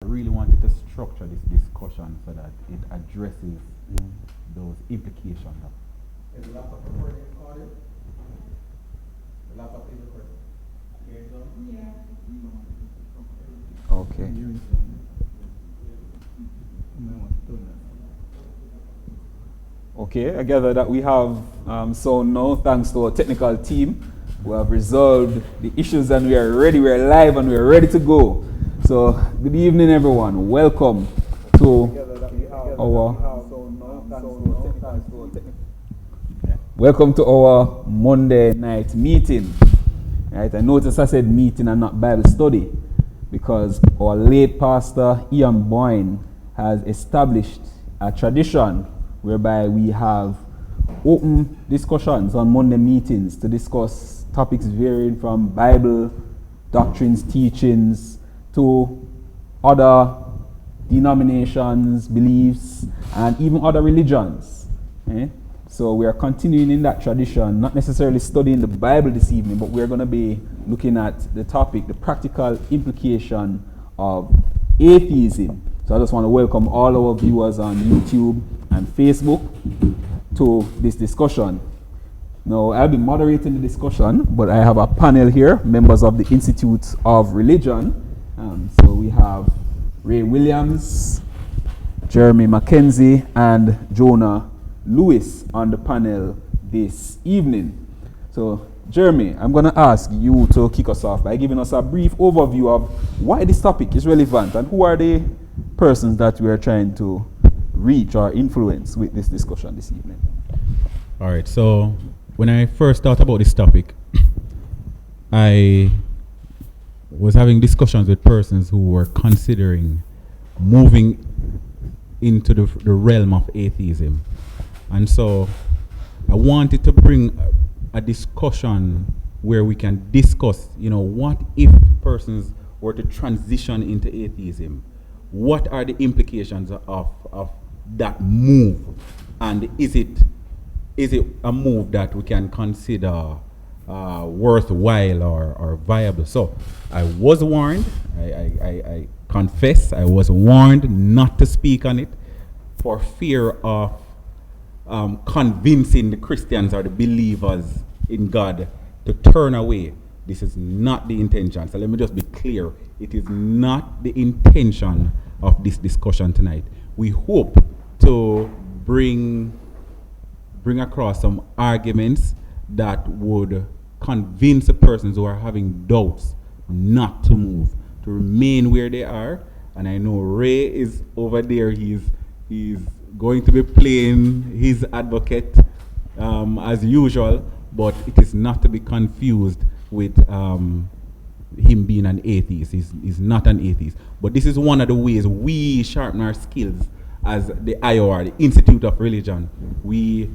really wanted to structure this discussion so that it addresses those implications. Is the laptop recording audio? The laptop is recording. Okay. Okay, I gather that we have sound now, thanks to our technical team. We have resolved the issues and we are ready, we are live and we are ready to go. So, good evening everyone. Welcome to our Monday night meeting. Right? I notice I said meeting and not Bible study because our late pastor Ian Boyne has established a tradition whereby we have open discussions on Monday meetings to discuss topics varying from Bible, doctrines, teachings, to other denominations, beliefs, and even other religions. Okay? So we are continuing in that tradition, not necessarily studying the Bible this evening, but we're going to be looking at the topic, the practical implication of atheism. So I just want to welcome all our viewers on YouTube and Facebook to this discussion. Now, I'll be moderating the discussion, but I have a panel here, members of the Institute of Religion. So we have Ray Williams, Jeremy Mackenzie, and Jonah Lewis on the panel this evening. So, Jeremy, I'm going to ask you to kick us off by giving us a brief overview of why this topic is relevant and who are the persons that we are trying to reach or influence with this discussion this evening. All right, so when I first thought about this topic, I was having discussions with persons who were considering moving into the realm of atheism. And so I wanted to bring a discussion where we can discuss, what if persons were to transition into atheism? What are the implications of that move? And is it a move that we can consider worthwhile or viable? So I was warned, I confess, I was warned not to speak on it for fear of convincing the Christians or the believers in God to turn away. This is not the intention. So let me just be clear. It is not the intention of this discussion tonight. We hope to bring across some arguments that would convince the persons who are having doubts not to move, to remain where they are. And I know Ray is over there. He's going to be playing his advocate as usual, but it is not to be confused with him being an atheist. He's not an atheist. But this is one of the ways we sharpen our skills as the IOR, the Institute of Religion. We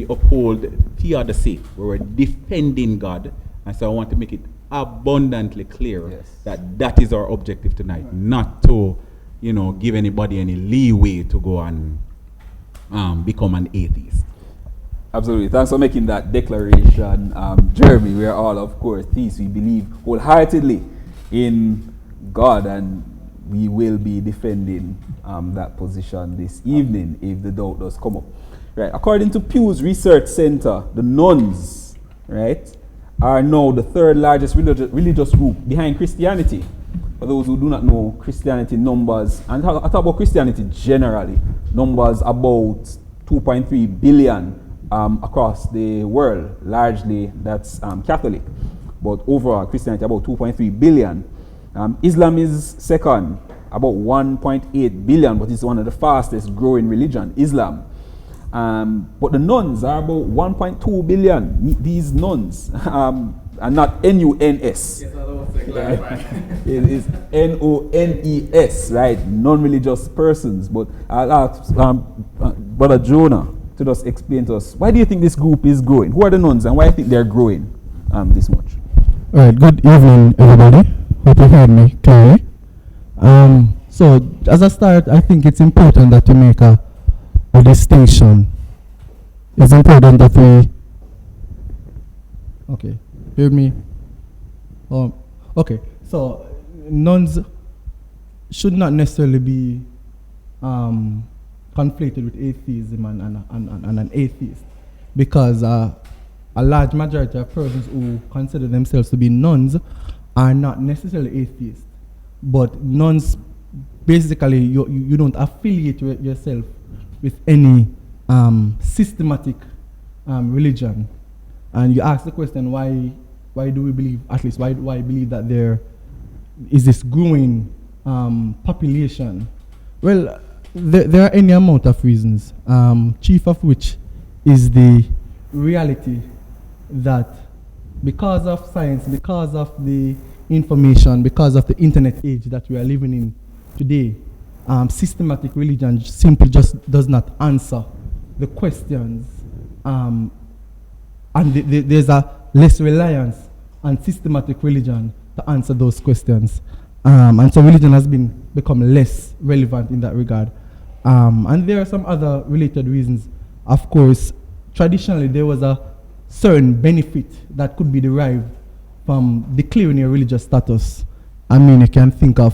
uphold theodicy, where we're defending God. And so I want to make it abundantly clear that is our objective tonight, not to give anybody any leeway to go and become an atheist. Absolutely. Thanks for making that declaration, Jeremy. We are all, of course, theists. We believe wholeheartedly in God, and we will be defending that position this evening if the doubt does come up. Right. According to Pew's Research Center, the nuns, right, are now the third largest religious group behind Christianity. For those who do not know, Christianity numbers, and I talk about Christianity generally, numbers about 2.3 billion across the world. Largely, that's Catholic. But overall, Christianity about 2.3 billion. Islam is second, about 1.8 billion, but it's one of the fastest growing religion, Islam. But the nuns are about 1.2 billion. These nuns, and not N-U-N-S. Yes, I want to clarify. It is N-O-N-E-S, right? Non-religious persons. But I'll ask Brother Jonah to just explain to us, why do you think this group is growing? Who are the nuns and why do you think they're growing this much? All right, good evening, everybody. Hope you heard me clearly. So, as a start, I think it's important that we make a distinction. It's important that we... Okay, hear me? Okay, so nuns should not necessarily be conflated with atheism and an atheist, because a large majority of persons who consider themselves to be nuns are not necessarily atheists, but nuns, basically you don't affiliate yourself with any systematic religion. And you ask the question, why do we believe, at least why believe that there is this growing population? Well, there are any amount of reasons, chief of which is the reality that because of science, because of the information, because of the internet age that we are living in today, systematic religion simply just does not answer the questions, and there's a less reliance on systematic religion to answer those questions. And so religion has become less relevant in that regard. And there are some other related reasons. Of course, traditionally there was a certain benefit that could be derived from declaring a religious status. I mean, you can think of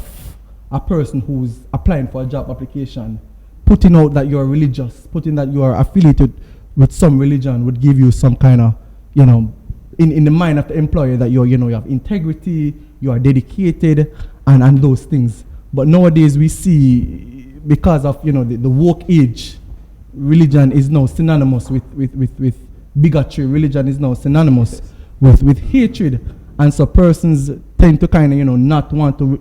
a person who's applying for a job application, putting out that you're religious, putting that you are affiliated with some religion would give you some kind of, in the mind of the employer that you have integrity, you are dedicated, and those things. But nowadays we see, because of the woke age, religion is now synonymous with bigotry. Religion is now synonymous with hatred, and so persons tend to kind of not want to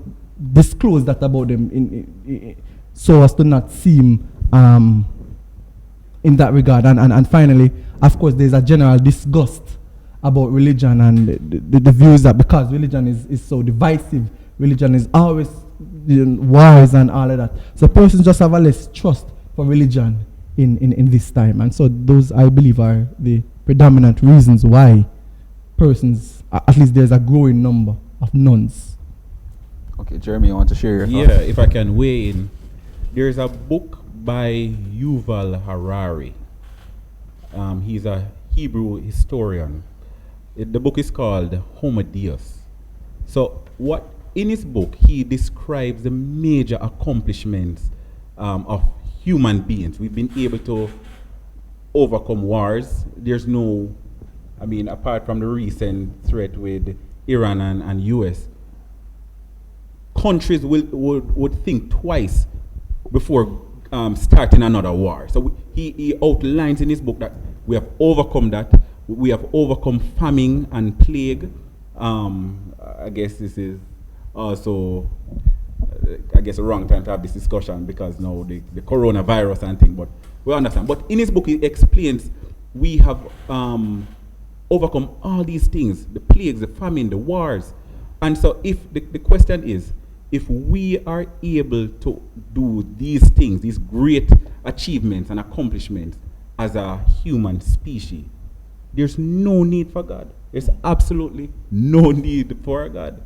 disclose that about them, so as to not seem in that regard. And finally, of course, there's a general disgust about religion and the views that because religion is so divisive, religion is always wise and all of that. So persons just have a less trust for religion in this time. And so those, I believe, are the predominant reasons why persons, at least there's a growing number of nuns. Okay, Jeremy, you want to share your thoughts? Yeah, if I can weigh in. There's a book by Yuval Harari. He's a Hebrew historian. The book is called Homo Deus. So in his book, he describes the major accomplishments of human beings. We've been able to overcome wars. There's no, apart from the recent threat with Iran and US, countries would think twice before starting another war. So he outlines in his book that we have overcome that. We have overcome famine and plague. I guess this is also, a wrong time to have this discussion because now the coronavirus and thing, but we understand. But in his book, he explains we have overcome all these things, the plagues, the famine, the wars. And so if the question is, if we are able to do these things, these great achievements and accomplishments as a human species, there's no need for God. There's absolutely no need for God.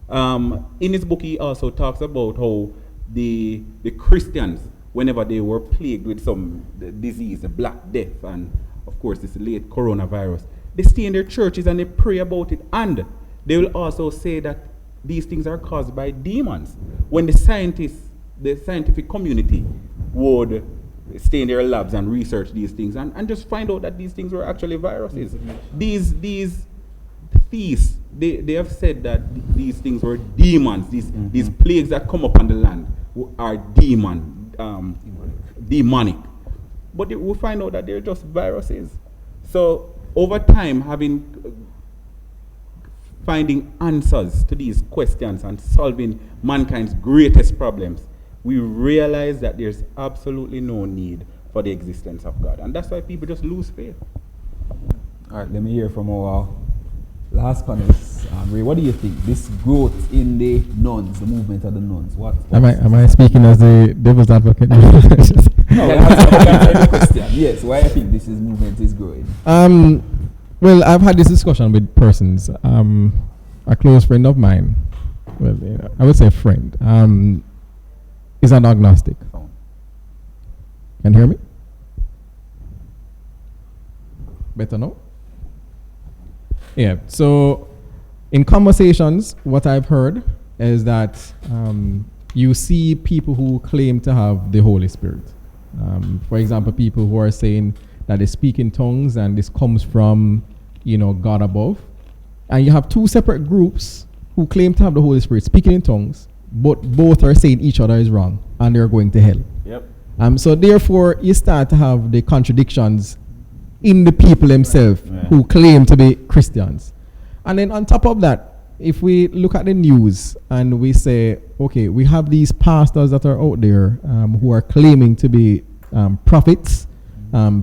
In his book, he also talks about how the Christians, whenever they were plagued with some disease, the Black Death, and of course this late coronavirus, they stay in their churches and they pray about it. And they will also say that these things are caused by demons. When the scientific community would stay in their labs and research these things and just find out that these things were actually viruses. These thieves, they have said that these things were demons. These plagues that come upon the land are demonic. But we find out that they're just viruses. So over time, finding answers to these questions and solving mankind's greatest problems, we realize that there's absolutely no need for the existence of God. And that's why people just lose faith. All right, let me hear from our last panelist. Ray, what do you think? This growth in the nuns, the movement of the nuns, what Am I speaking as the devil's advocate? No, answer the question. Yes, why I think this movement is growing? Well, I've had this discussion with persons. A close friend of mine, well, I would say a friend, is an agnostic. Can you hear me? Better now? Yeah, so in conversations, what I've heard is that you see people who claim to have the Holy Spirit. For example, people who are saying that they speak in tongues and this comes from, God above. And you have two separate groups who claim to have the Holy Spirit speaking in tongues, but both are saying each other is wrong and they're going to hell. Yep. So therefore, you start to have the contradictions in the people themselves who claim to be Christians. And then on top of that, if we look at the news and we say, okay, we have these pastors that are out there who are claiming to be prophets,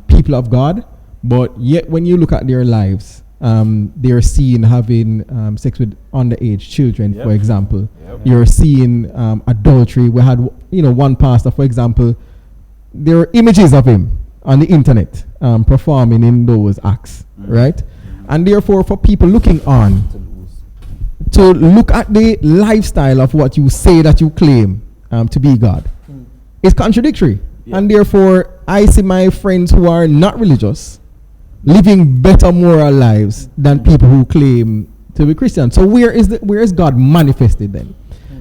people of God, but yet when you look at their lives, they're seen having sex with underage children, for example. You're seeing adultery. We had, one pastor, for example, there are images of him on the internet performing in those acts, right? And therefore, for people looking on, to look at the lifestyle of what you say that you claim to be God, is contradictory. And therefore, I see my friends who are not religious living better moral lives than people who claim to be Christian. So where is God manifested then?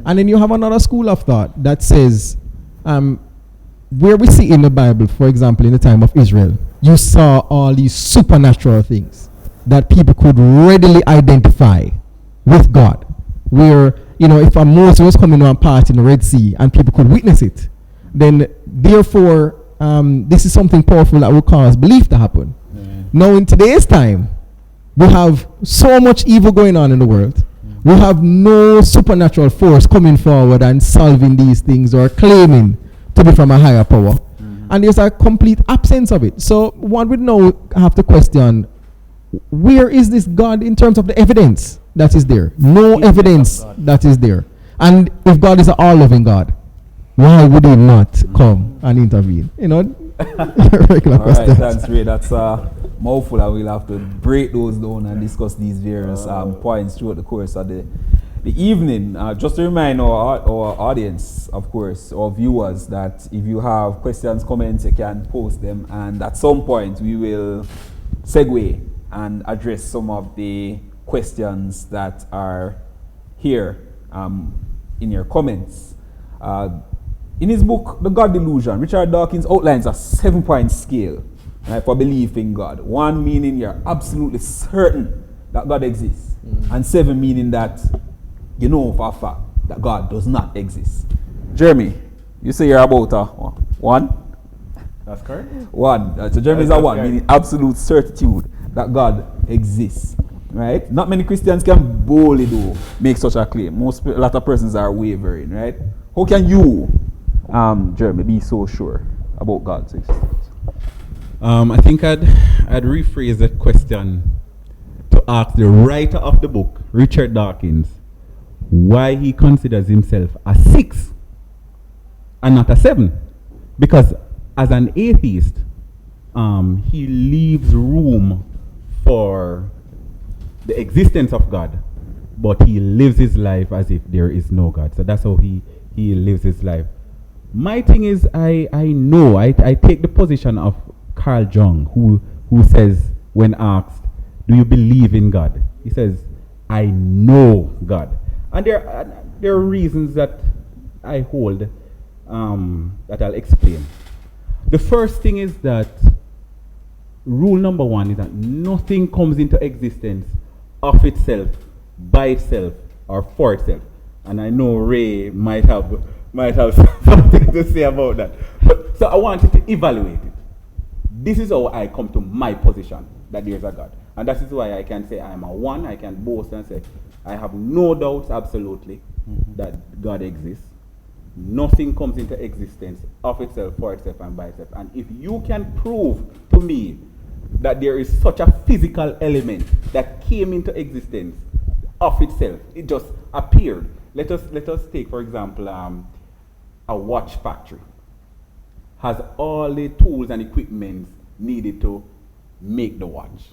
And then you have another school of thought that says, where we see in the Bible, for example, in the time of Israel, you saw all these supernatural things that people could readily identify with God. Where, if a Moses was coming on part in the Red Sea and people could witness it, then therefore, this is something powerful that will cause belief to happen. Now, in today's time, we have so much evil going on in the world. We have no supernatural force coming forward and solving these things or claiming to be from a higher power. And there's a complete absence of it. So one would now have to question, where is this God in terms of the evidence that is there? No evidence that is there. And if God is an all-loving God, why would he not come and intervene? Regular All question. right, thanks, Ray. That's mouthful. I will have to break those down and discuss these various points throughout the course of the evening. Just to remind our audience, of course, our viewers, that if you have questions, comments, you can post them, and at some point we will segue and address some of the questions that are here in your comments. In his book, The God Delusion, Richard Dawkins outlines a 7-point scale, right, for belief in God. 1 meaning you're absolutely certain that God exists, and 7 meaning that you know for a fact that God does not exist. Jeremy, you say you're about a 1? That's correct. 1. So Jeremy is a 1, meaning absolute certitude that God exists. Right? Not many Christians can boldly make such a claim. A lot of persons are wavering, right? How can you, Jeremy, be so sure about God's existence? I think I'd rephrase that question to ask the writer of the book, Richard Dawkins, why he considers himself a 6 and not a 7. Because as an atheist, he leaves room for the existence of God, but he lives his life as if there is no God. So that's how he lives his life. My thing is, I take the position of Carl Jung, who says, when asked, do you believe in God? He says, I know God. And there are reasons that I hold that I'll explain. The first thing is that rule number 1 is that nothing comes into existence of itself, by itself, or for itself. And I know Ray might have something to say about that. But so I wanted to evaluate it. This is how I come to my position that there is a God. And that is why I can say I am a 1. I can boast and say I have no doubts absolutely that God exists. Nothing comes into existence of itself, for itself, and by itself. And if you can prove to me that there is such a physical element that came into existence of itself, it just appeared. Let us take, for example, a watch factory. Has all the tools and equipment needed to make the watch.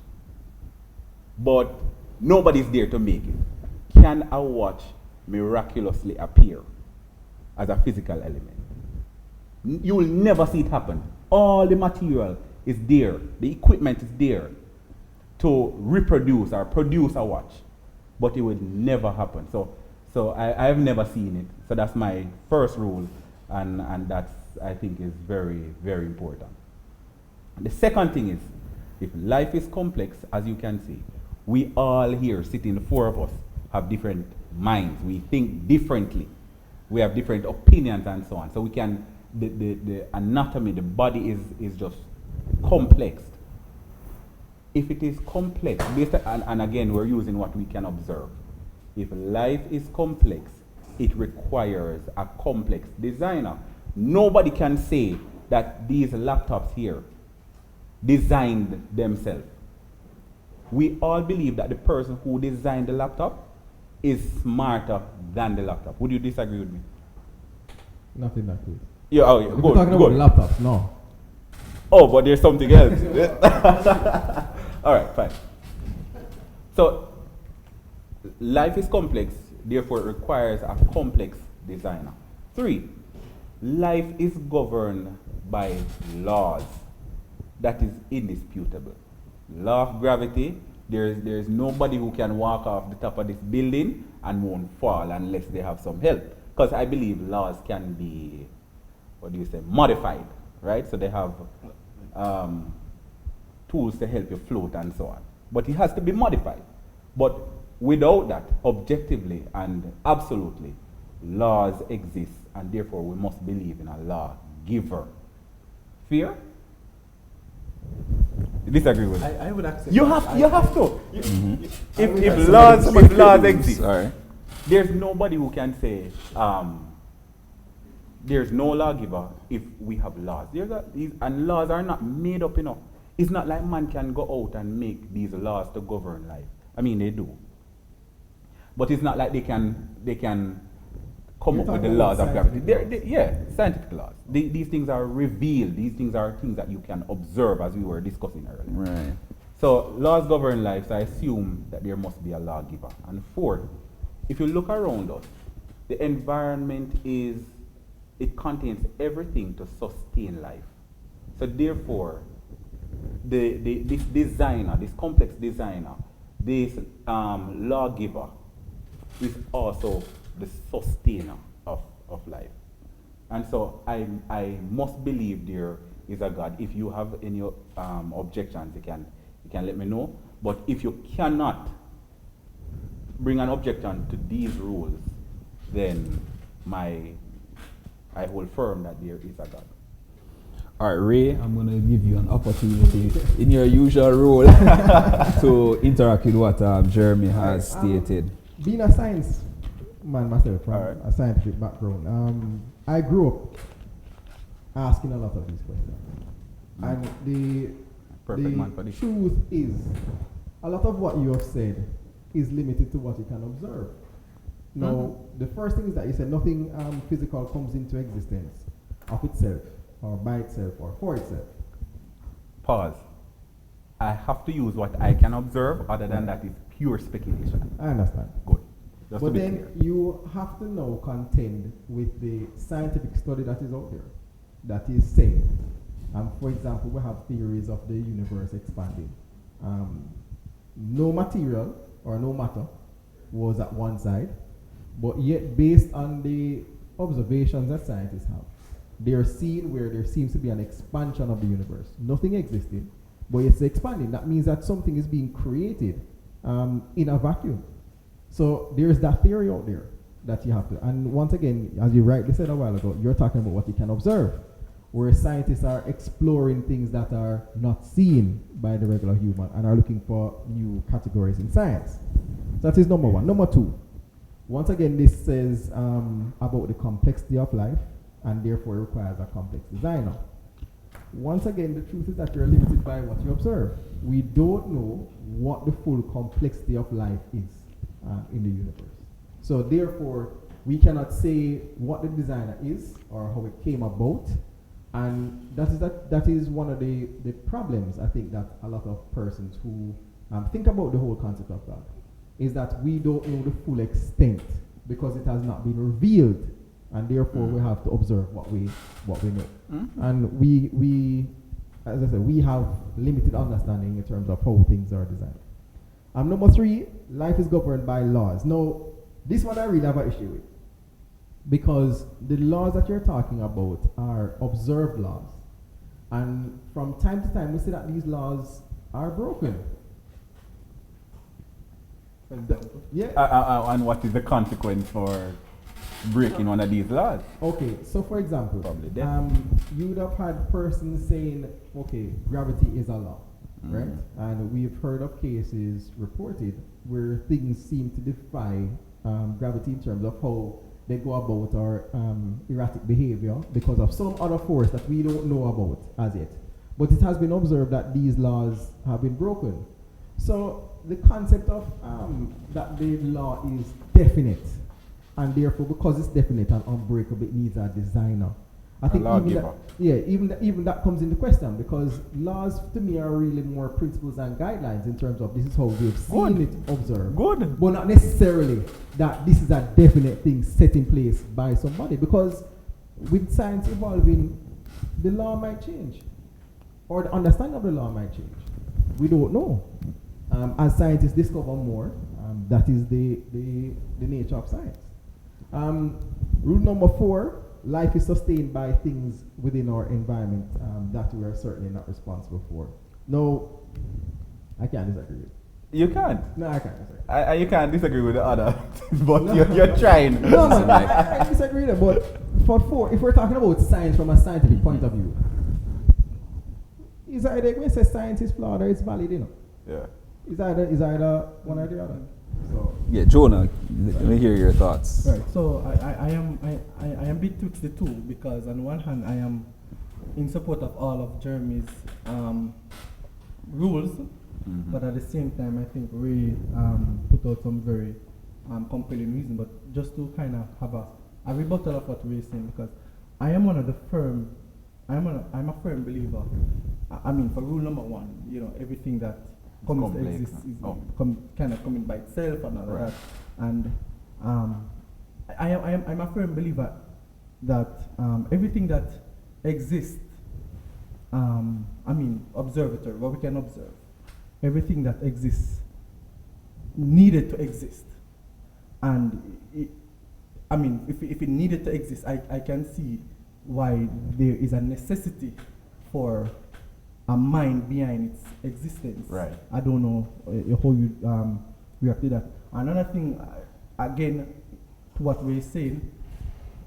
But nobody's there to make it. Can a watch miraculously appear as a physical element? You will never see it happen. All the material is there. The equipment is there to reproduce or produce a watch. But it will never happen. So So I have never seen it. So that's my first rule, and that's, I think, is very, very important. The second thing is, if life is complex, as you can see, we all here sitting, the four of us, have different minds. We think differently. We have different opinions and so on. So we can, the anatomy, the body is just complex. If it is complex, and again, we're using what we can observe. If life is complex, it requires a complex designer. Nobody can say that these laptops here designed themselves. We all believe that the person who designed the laptop is smarter than the laptop. Would you disagree with me? Nothing like this. Yeah, oh yeah, If good, we're talking good. about laptops, no. Oh, but there's something else. All right, fine. So, life is complex, therefore it requires a complex designer. 3, life is governed by laws. That is indisputable. Law of gravity, there's nobody who can walk off the top of this building and won't fall unless they have some help. Because I believe laws can be, modified, right? So they have tools to help you float and so on. But it has to be modified. But without that, objectively and absolutely, laws exist, and therefore we must believe in a lawgiver. Fear? You disagree with it? I would accept You that. have to. If would laws accept exist, Sorry. there's nobody who can say there's no lawgiver if we have laws. And laws are not made up enough. It's not like man can go out and make these laws to govern life. I mean, they do. But it's not like they can come You're up with the talking laws about of gravity. scientific Yeah, scientific laws. These things are revealed. These things are things that you can observe, as we were discussing earlier. Right. So laws govern life, so I assume that there must be a lawgiver. And 4, if you look around us, the environment it contains everything to sustain life. So therefore, this designer, this complex designer, this lawgiver is also the sustainer of life. And so I must believe there is a God. If you have any objections, you can let me know. But if you cannot bring an objection to these rules, then I hold firm that there is a God. All right, Ray, I'm going to give you an opportunity in your usual role to interact with what Jeremy has stated. Being a science man myself from Alright. a scientific background, I grew up asking a lot of these questions. And Perfect man for the this. truth is, a lot of what you have said is limited to what you can observe. Now, the first thing is that you said nothing physical comes into existence of itself, or by itself, or for itself. Pause. I have to use what I can observe, other than that is pure speculation. I understand. Good. Just to But be then clear. you have to now contend with the scientific study that is out there, that is saying, for example, we have theories of the universe expanding. No material or no matter was at one side, but yet based on the observations that scientists have, they are seeing where there seems to be an expansion of the universe. Nothing existed, but it's expanding. That means that something is being created in a vacuum. So there's that theory out there that you have to. And once again, as you rightly said a while ago, you're talking about what you can observe, whereas scientists are exploring things that are not seen by the regular human and are looking for new categories in science. That is number one. Number two, once again, this says about the complexity of life, and therefore it requires a complex designer. Once again, the truth is that you're limited by what you observe. We don't know what the full complexity of life is in the universe. So therefore, we cannot say what the designer is or how it came about. And that is one of the problems, I think, that a lot of persons who think about the whole concept of God, is that we don't know the full extent because it has not been revealed, and therefore we have to observe what we know. And we, as I said, we have limited understanding in terms of how things are designed. Number three, life is governed by laws. Now, This one I really have an issue with. Because the laws that you're talking about are observed laws. And from time to time, we see that these laws are broken. For example. Yeah. And what is the consequence for breaking one of these laws? Okay, so for example, Probably death. you would have had persons saying, okay, gravity is a law, right? And we've heard of cases reported where things seem to defy gravity in terms of how they go about our erratic behavior because of some other force that we don't know about as yet. But it has been observed that these laws have been broken. So the concept of that the law is definite, and therefore because it's definite and unbreakable, it needs a designer. I think even that comes into question, because laws to me are really more principles and guidelines in terms of this is how we've seen it observed. Good. But not necessarily that this is a definite thing set in place by somebody, because with science evolving, the law might change, or the understanding of the law might change. We don't know. As scientists discover more, that is the nature of science. Rule number 4, life is sustained by things within our environment that we are certainly not responsible for. No, I can't disagree with. You can't. No, I can't disagree. You can't disagree with the other, but you're trying. No, man, I disagree with it, but if we're talking about science from a scientific point of view, is either when say science is flawed or it's valid, you know? Yeah. Is either one or the other. So Yeah, Jonah, let me hear your thoughts. Right. So I am betwixt the two, because on one hand I am in support of all of Jeremy's rules, but at the same time I think Ray put out some very compelling reason. But just to kind of have a rebuttal of what Ray is saying, because I'm a firm believer. I mean, for rule number 1, you know, everything that comes to exist is kind of coming by itself and all that. And I'm a firm believer that everything that exists, I mean, observatory, what we can observe, everything that exists needed to exist. And I mean, if it needed to exist, I can see why there is a necessity for a mind behind its existence. Right. I don't know how you react to that. Another thing, again, to what we're saying,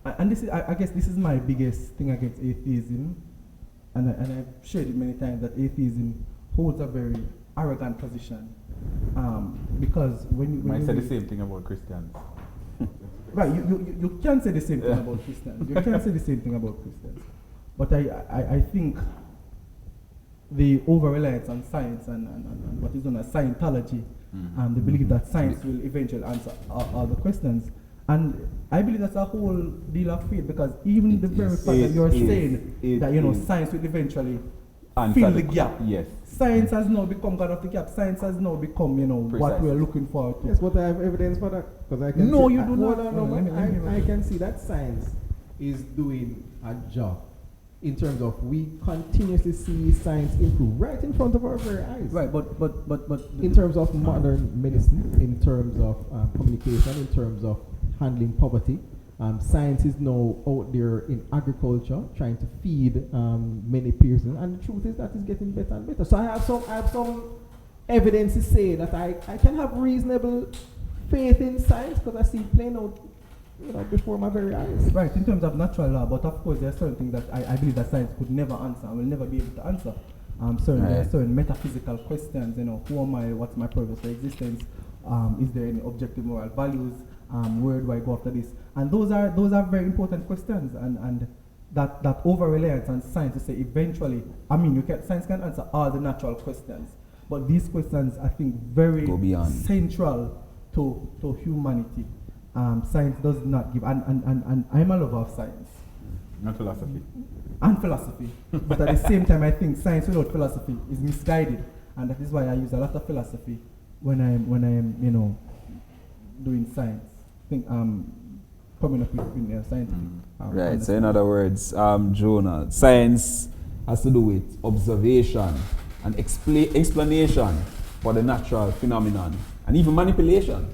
and this is, I guess this is my biggest thing against atheism, and I've shared it many times, that atheism holds a very arrogant position, because when you might say the same thing about Christians. Right, you can say the same thing about Christians. You can say the same thing about Christians. But I think the over-reliance on science and what is known as Scientology, the belief that science will eventually answer all the questions. And I believe that's a whole deal of faith, because even the very fact that you're saying that, you know, science will eventually fill the gap. Yes. Science has now become God of the gap. Science has now become, you know, what we're looking forward to. yes, but I have evidence for that, because I can. No, see, you do not. I can see that science is doing a job. In terms of, we continuously see science improve right in front of our very eyes. Right, but in terms of modern medicine, in terms of communication, in terms of handling poverty, science is now out there in agriculture trying to feed many persons, and the truth is that it's getting better and better. So I have some evidence to say that I can have reasonable faith in science, because I see it playing out, you know, before my very eyes. Right, in terms of natural law, but of course there are certain things that I believe that science could never answer and will never be able to answer. There are certain metaphysical questions, you know, who am I, what's my purpose for existence, is there any objective moral values, where do I go after this? And those are very important questions, and that over-reliance on science to say eventually, I mean, science can answer all the natural questions, but these questions, I think, very central to humanity. Science does not give, and I'm a lover of science. Not philosophy. And philosophy. But at the same time, I think science without philosophy is misguided, and that is why I use a lot of philosophy when I am you know, doing science. I think coming up with scientific. Right. So in other words, Jonah, science has to do with observation and explanation for the natural phenomenon, and even manipulation.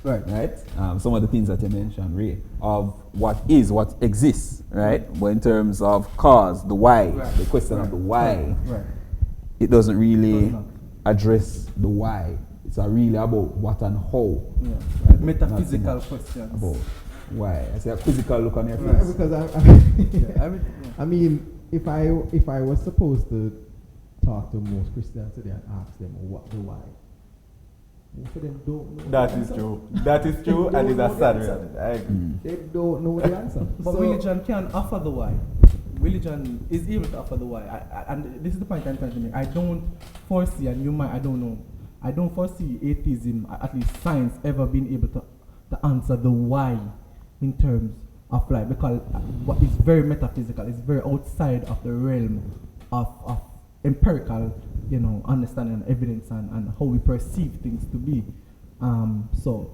Right? Some of the things that you mentioned, Ray, of what is, what exists, right? But in terms of cause, the why, the question of the why, it doesn't really address the why. It's really about what and how. Yeah. Right? Metaphysical questions. About why. I see a quizzical look on your Right, face. because I mean, if I was supposed to talk to most Christians today and ask them what the why, most of them don't know. That is true. That is true, and it's a sad reality. I agree. They don't know the answer. But So- religion can offer the why. Religion is able to offer the why. And this is the point I'm trying to make. I don't foresee, and you might, I don't know, I don't foresee atheism, at least science, ever being able to answer the why in terms of life, because what is very metaphysical, it's very outside of the realm of empirical, understanding and evidence and how we perceive things to be. So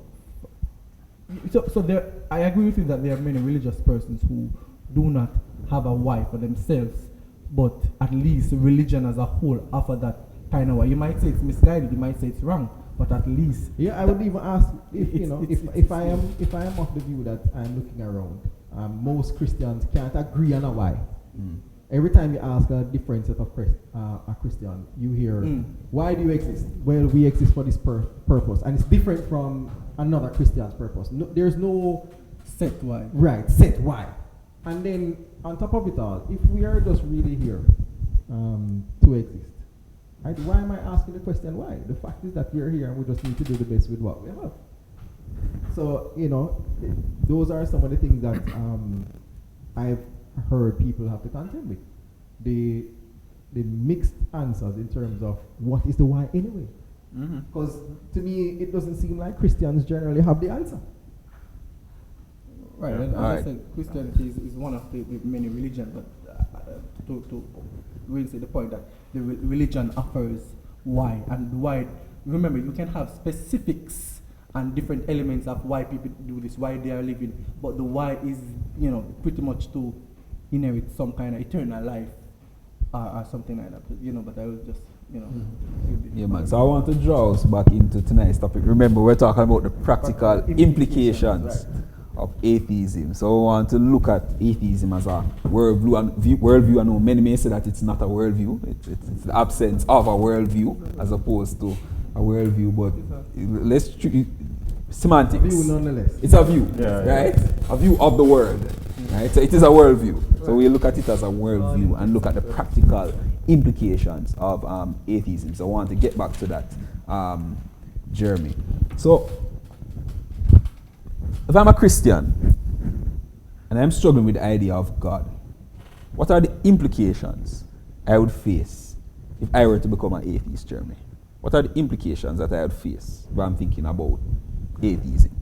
there, I agree with you that there are many religious persons who do not have a why for themselves, but at least religion as a whole offer that kind of why. You might say it's misguided, you might say it's wrong, but at least yeah, I would even ask if I am of the view that I'm looking around, most Christians can't agree on a why. Every time you ask a different set of a Christian, you hear, why do you exist? Well, we exist for this purpose, and it's different from another Christian's purpose. No, there's no set why. Right, set why. And then on top of it all, if we are just really here to exist, right, why am I asking the question why? The fact is that we are here and we just need to do the best with what we have. So, those are some of the things that I've heard people have to contend with. The mixed answers in terms of what is the why anyway. Because to me, it doesn't seem like Christians generally have the answer. Right, and as I said, Christianity is one of the many religions, but to really say the point that the religion offers why, and why, remember, you can have specifics and different elements of why people do this, why they are living, but the why is, pretty much to inherit some kind of eternal life or something like that, but I will just, Yeah, man. So I want to draw us back into tonight's topic. Remember, we're talking about the practical implications of atheism. So we want to look at atheism as a worldview. I know many may say that it's not a worldview. It's the absence of a worldview as opposed to a worldview. But let's treat semantics. A view nonetheless. It's a view, right? A view of the world, right? So it is a worldview. So we look at it as a worldview and look at the practical implications of atheism. So I want to get back to that, Jeremy. So if I'm a Christian and I'm struggling with the idea of God, what are the implications I would face if I were to become an atheist, Jeremy? What are the implications that I would face if I'm thinking about atheism?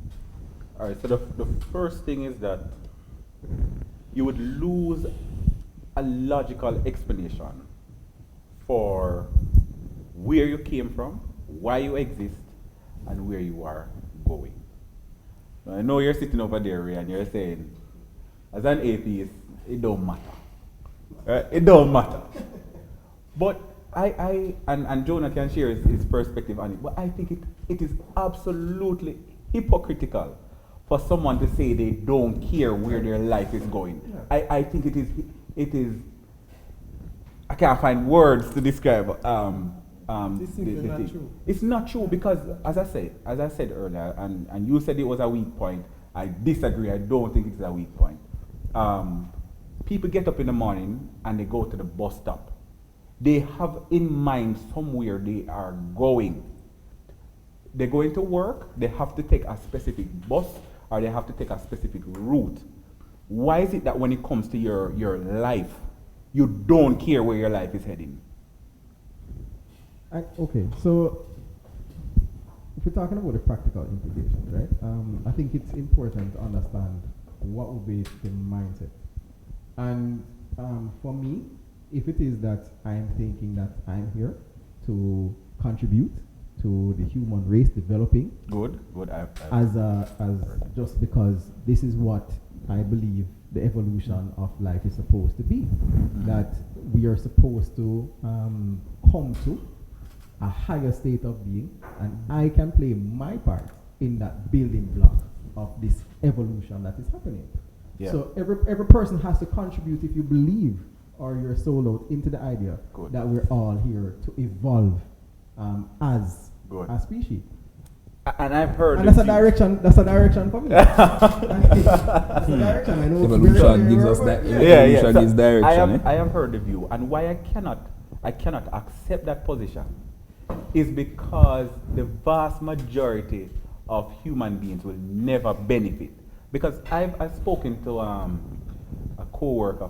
All right, so the first thing is that you would lose a logical explanation for where you came from, why you exist, and where you are going. Now, I know you're sitting over there, Ray, and you're saying, as an atheist, it don't matter. It don't matter. But and Jonah can share his perspective on it, but I think it is absolutely hypocritical for someone to say they don't care where their life is going. I think it is I can't find words to describe This is not true. It's not true because as I said earlier, and you said it was a weak point. I disagree. I don't think it's a weak point. People get up in the morning and they go to the bus stop. They have in mind somewhere they are going. They're going to work, they have to take a specific bus or they have to take a specific route. Why is it that when it comes to your life, you don't care where your life is heading? Okay, so if we're talking about the practical implications, right? I think it's important to understand what would be the mindset. And for me, if it is that I'm thinking that I'm here to contribute to the human race developing, Good. as just because this is what I believe the evolution of life is supposed to be, that we are supposed to come to a higher state of being, and I can play my part in that building block of this evolution that is happening. Yeah. So every person has to contribute if you believe or you're sold out into the idea Good. that we're all here to evolve as Good. a species. And I've heard. And that's a direction. That's a direction for me. That's a direction. I know. Evolution gives us that. Yeah, yeah. Evolution So gives direction. I have heard the view, and why I cannot accept that position is because the vast majority of human beings will never benefit. Because I've spoken to a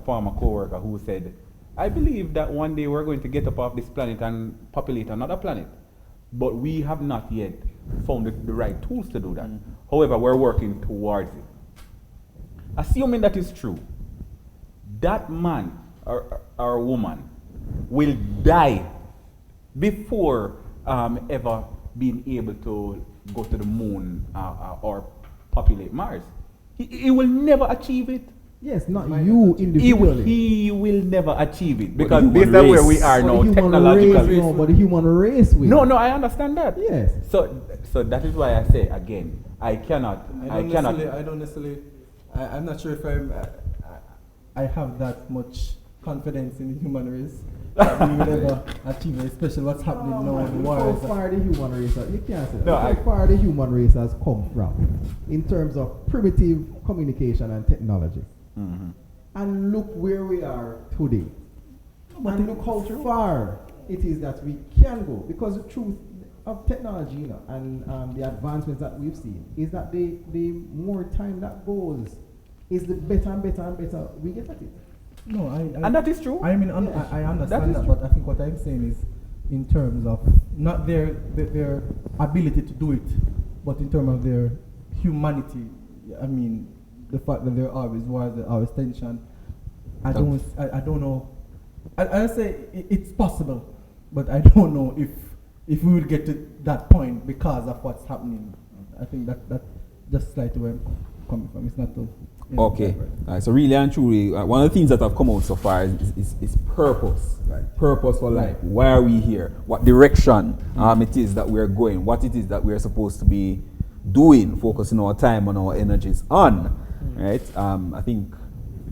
former coworker, who said, I believe that one day we're going to get up off this planet and populate another planet, but we have not yet found the right tools to do that. However, we're working towards it. Assuming that is true, that man or woman will die before ever being able to go to the moon or populate Mars. He will never achieve it. Yes, not you individually. He will never achieve it But because the based human on where race. we are But now, the human technologically. race, no, but the human race will. No, I understand that. Yes. So that is why I say again, I cannot. I'm not sure if I have that much confidence in the human race that we will ever achieve it, especially what's happening now in the How wars. far the human race has, you can't say that. No, How far the human race has come from in terms of primitive communication and technology. Mhm. And look where we are today. And look how far it is that we can go. Because the truth of technology, you know, and the advancements that we've seen is that the more time that goes, is the better and better and better we get at it. No, And that is true. I mean, Yes. I That understand is that, true. but I think what I'm saying is in terms of not their ability to do it, but in terms of their humanity. I mean, the fact that there are always wars, there are always tension. I don't know. I say it's possible, but I don't know if we will get to that point because of what's happening. I think that just slightly where I'm coming from. It's not to. Okay. So really and truly, one of the things that have come out so far is purpose. Right. Purpose for life. Why are we here? What direction it is that we're going? What it is that we're supposed to be doing? Focusing our time and our energies on. Right. I think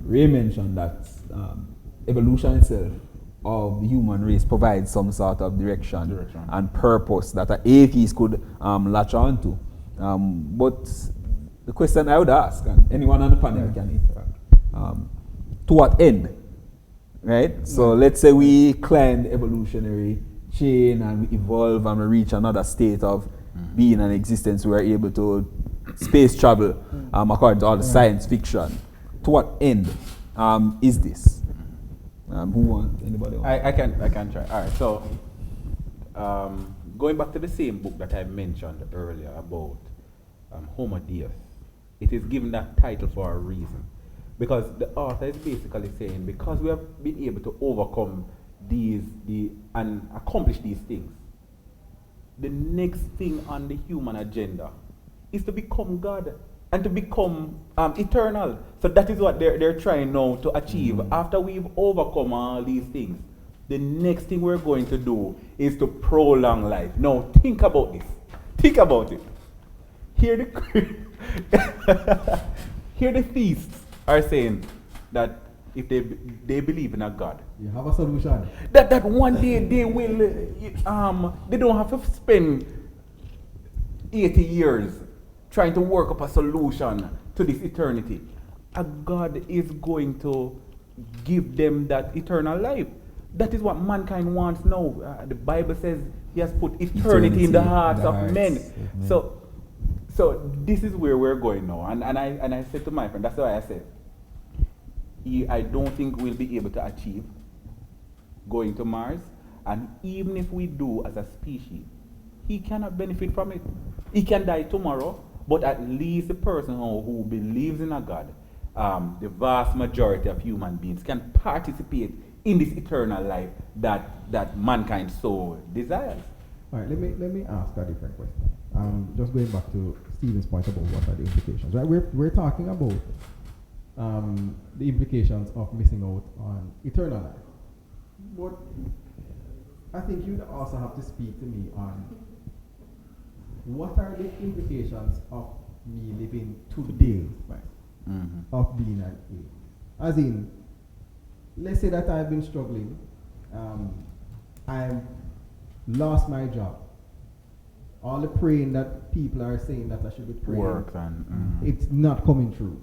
Ray mentioned that evolution itself of the human race provides some sort of direction. And purpose that an atheist could latch on to. But the question I would ask, and anyone on the panel can interact, to what end? Right? So let's say we climb the evolutionary chain and we evolve and we reach another state of being and existence. We are able to space travel according to all the science fiction. To what end is this? Who wants? Anybody want? I can try. All right. So going back to the same book that I mentioned earlier about Homo Deus, it is given that title for a reason, because the author is basically saying because we have been able to overcome and accomplish these things, the next thing on the human agenda is to become God and to become eternal. So that is what they're trying now to achieve. After we've overcome all these things, the next thing we're going to do is to prolong life. Now think about this. Think about it. Here the theists are saying that if they believe in a God, You have a solution. that one day they will they don't have to spend 80 years trying to work up a solution to this eternity. A God is going to give them that eternal life. That is what mankind wants now. The Bible says He has put eternity in the hearts of men. So this is where we're going now. And I said to my friend, that's why I said, I don't think we'll be able to achieve going to Mars. And even if we do as a species, he cannot benefit from it. He can die tomorrow, but at least the person who believes in a God, the vast majority of human beings can participate in this eternal life that mankind so desires. All right, let me ask a different question. Just going back to Stephen's point about what are the implications, right? We're talking about the implications of missing out on eternal life. But I think you'd also have to speak to me on what are the implications of me living today, right, of being an atheist? As in, let's say that I've been struggling, I've lost my job. All the praying that people are saying that I should be praying, it's not coming true.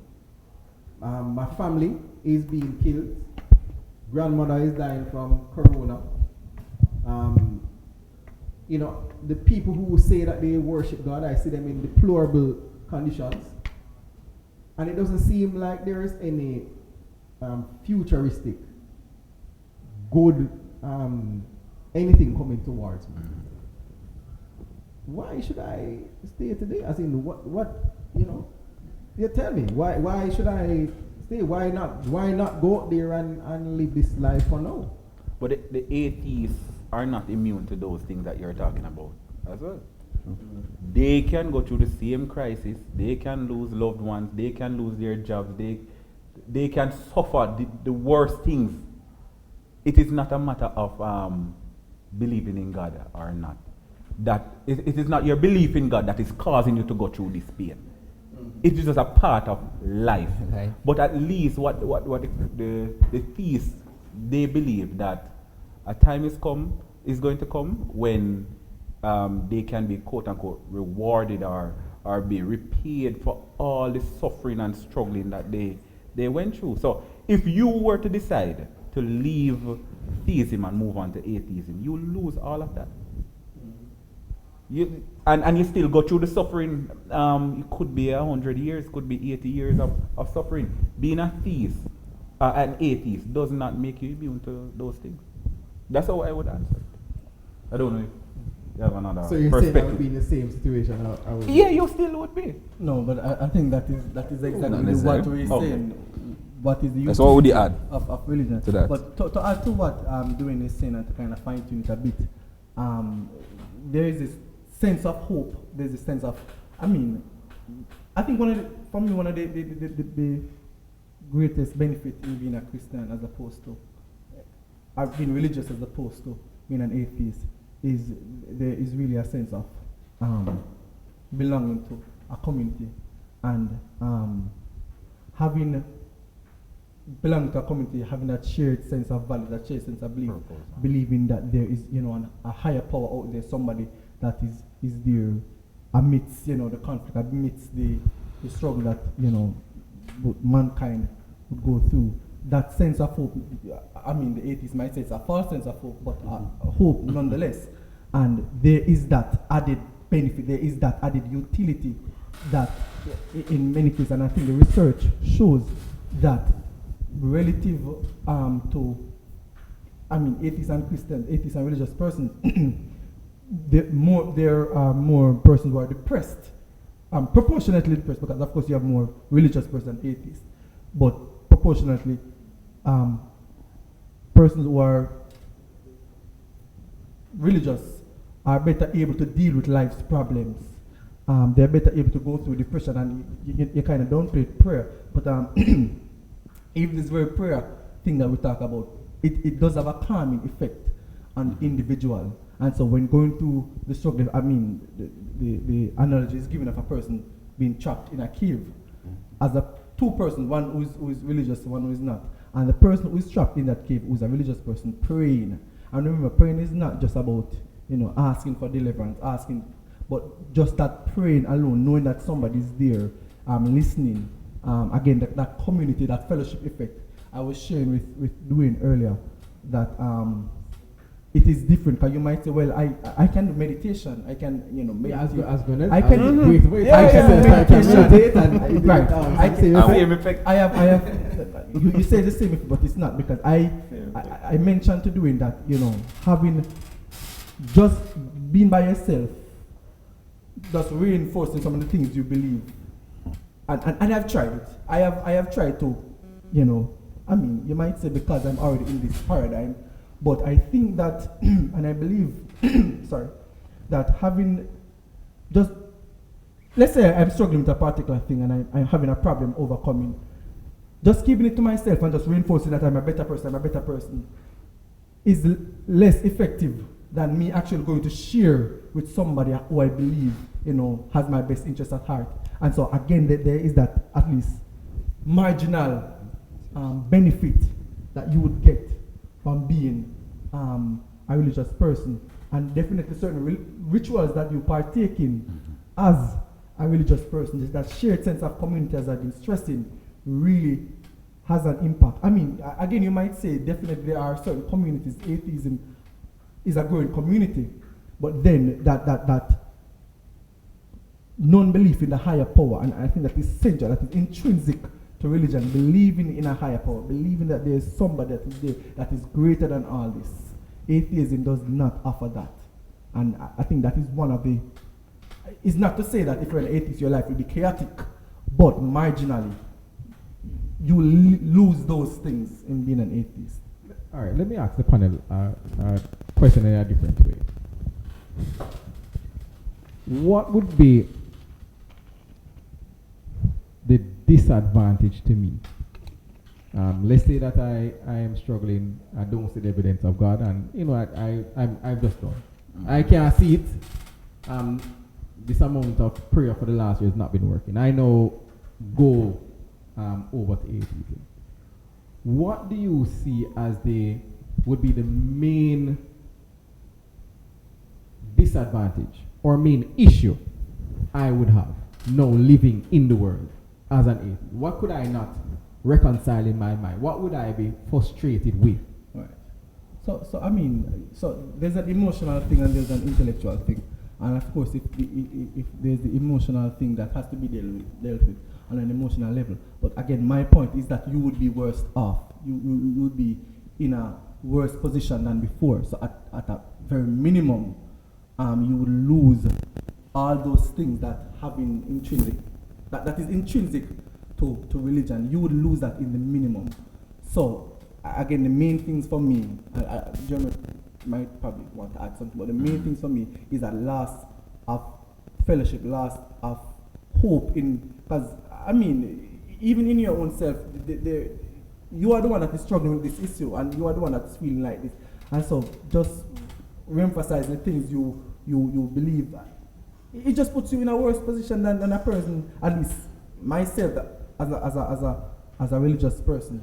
My family is being killed. Grandmother is dying from corona. You know, the people who say that they worship God, I see them in deplorable conditions. And it doesn't seem like there is any futuristic, good, anything coming towards me. Why should I stay today? As in, what, you know? You tell me, why should I stay? Why not go out there and live this life for now? But the atheists are not immune to those things that you're talking about as well. They can go through the same crisis. They can lose loved ones. They can lose their jobs. They can suffer the worst things. It is not a matter of believing in God or not. That it is not your belief in God that is causing you to go through this pain. It is just a part of life. Okay. But at least what the theists, they believe that a time is going to come when they can be quote unquote rewarded or be repaid for all the suffering and struggling that they went through. So if you were to decide to leave theism and move on to atheism, you lose all of that. And you still go through the suffering. It could be 100 years, could be 80 years of suffering. Being a theist, an atheist, does not make you immune to those things. That's how I would answer it. I don't know if you have another so you're perspective. saying I would be in the same situation? I would Yeah, you still would be. No, but I think that is exactly Not what necessarily. we're saying. What is the That's what would you add of religion? to that? But to add to what Dwayne is saying and to kind of fine tune it a bit, there is this sense of hope. There's a sense of, I think one of the greatest benefit in being a Christian as opposed to being religious as opposed to being an atheist is there is really a sense of belonging to a community and belonging to a community, having that shared sense of value, that shared sense of belief, believing that there is, a higher power out there, somebody that is there amidst, the conflict, amidst the struggle that, mankind would go through. That sense of hope, the atheists might say it's a false sense of hope, but hope nonetheless. And there is that added benefit, there is that added utility that in many cases, and I think the research shows that relative to, atheists and Christians, atheists and religious persons, there are more persons who are depressed, proportionately depressed, because of course you have more religious persons than atheists, but proportionately persons who are religious are better able to deal with life's problems. They're better able to go through depression, and you kind of downplay prayer, but even this very prayer thing that we talk about, it does have a calming effect on the individual. And so when going through the struggle, the analogy is given of a person being trapped in a cave. As two persons, one who is religious, one who is not. And the person who is trapped in that cave, who is a religious person, praying. And remember, praying is not just about, asking for deliverance, but just that praying alone, knowing that somebody is there, listening. Again, that community, that fellowship effect. I was sharing with Dwayne earlier that it is different, because you might say, well, I can do meditation, I can, meditate. I can meditate and right. I have you say the same, but it's not, because I mentioned to doing that, having just being by yourself, just reinforcing some of the things you believe, and I've tried it. I have tried to, you might say because I'm already in this paradigm. But I think that, and I believe, that having just, let's say I'm struggling with a particular thing and I'm having a problem overcoming, just keeping it to myself and just reinforcing that I'm a better person is less effective than me actually going to share with somebody who I believe, has my best interest at heart. And so again, there is that at least marginal benefit that you would get from being a religious person, and definitely certain rituals that you partake in as a religious person, that shared sense of community, as I've been stressing, really has an impact. I mean, again, you might say definitely there are certain communities, atheism is a growing community, but then that non-belief in the higher power, and I think that is central, that is intrinsic to religion, believing in a higher power, believing that there is somebody that is there that is greater than all this. Atheism does not offer that. And I think that is one of the, it's not to say that if you're an atheist, your life will be chaotic, but marginally, you will lose those things in being an atheist. All right, let me ask the panel a question in a different way. What would be the disadvantage to me? Let's say that I am struggling, I don't see the evidence of God, and I'm just done. I can't see it. This amount of prayer for the last year has not been working. I know, go over to atheism. What do you see as would be the main disadvantage or main issue I would have now living in the world as an atheist? What could I not reconcile in my mind? What would I be frustrated with? Right. So I mean, so there's an emotional thing and there's an intellectual thing. And of course, if there's the emotional thing that has to be dealt with on an emotional level. But again, my point is that you would be worse off. You would be in a worse position than before. So at a very minimum, you would lose all those things that have been intrinsic, that is intrinsic to religion. You would lose that in the minimum. So again, the main things for me, Jeremy might probably want to add something, but the main things for me is a loss of fellowship, loss of hope because I mean, even in your own self, you are the one that is struggling with this issue, and you are the one that's feeling like this. And so, just re-emphasize the things you believe. It just puts you in a worse position than a person. At least myself, as a religious person,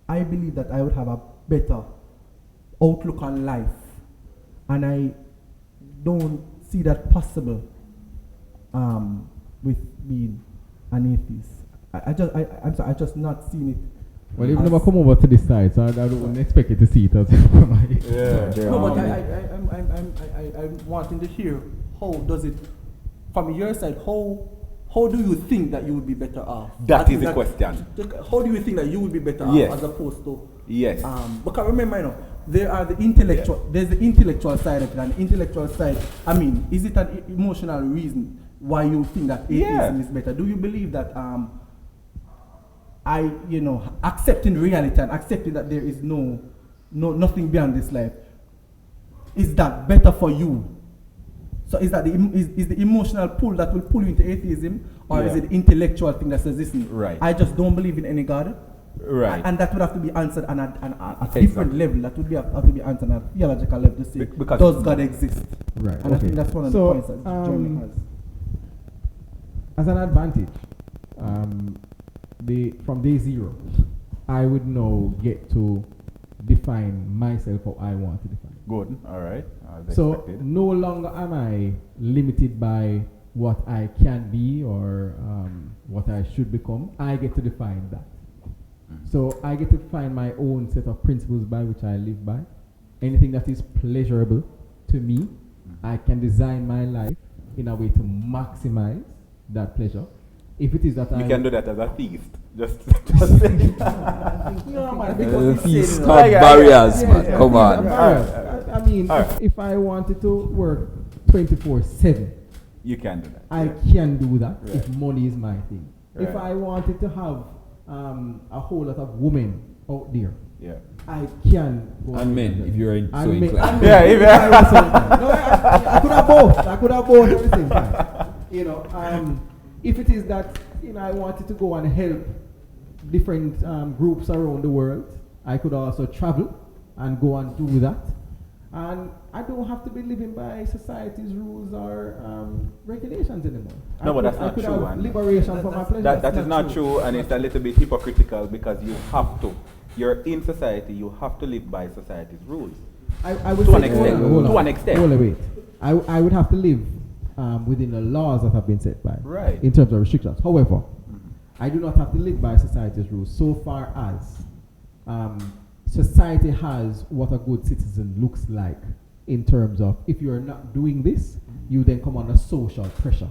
I believe that I would have a better outlook on life, and I don't see that possible with being an atheist. I'm sorry, I just not seen it. Well, you've never come over to this side, so I don't expect you to see it as yeah. No, but I'm wanting to hear how does it, from your side, how do you think that you would be better off? That is the question. How do you think that you would be better Yes. off as opposed to? Yes. Because remember, there are the intellectual. There's the intellectual side of it, and the intellectual side. I mean, is it an emotional reason why you think that atheism is better? Do you believe that accepting reality and accepting that there is nothing beyond this life, is that better for you? So is that is the emotional pull that will pull you into atheism, or is it the intellectual thing that says, listen, right, I just don't believe in any God? Right. And that would have to be answered on a different level. That would have to be answered on a theological level to say, does God exist? Right. And I think that's one of the points that Jeremy has. As an advantage, from day zero, I would now get to define myself how I want to define. Good. All right. So no longer am I limited by what I can be or what I should become. I get to define that. So I get to find my own set of principles by which I live by. Anything that is pleasurable to me, I can design my life in a way to maximize that pleasure. If it is that you can do that as a theist. Just saying. No, man, because Theist got barriers, man. Come on. I mean, if I wanted to work 24/7, you can do that. I can do that if money is my thing. Right. If I wanted to have a whole lot of women out there, I can. And men, if you're so men, inclined. I could have both. I could have both at the same time. If it is that I wanted to go and help different groups around the world, I could also travel and go and do that. And I don't have to be living by society's rules or regulations anymore. No, but that's not could true. have liberation for my pleasure. That is not true, and it's a little bit hypocritical because you have to. You're in society, you have to live by society's rules. I would To say an extent. To an extent. Hold on, wait. I would have to live within the laws that have been set by. Right. In terms of restrictions. However, I do not have to live by society's rules so far as society has what a good citizen looks like in terms of if you're not doing this, you then come under social pressure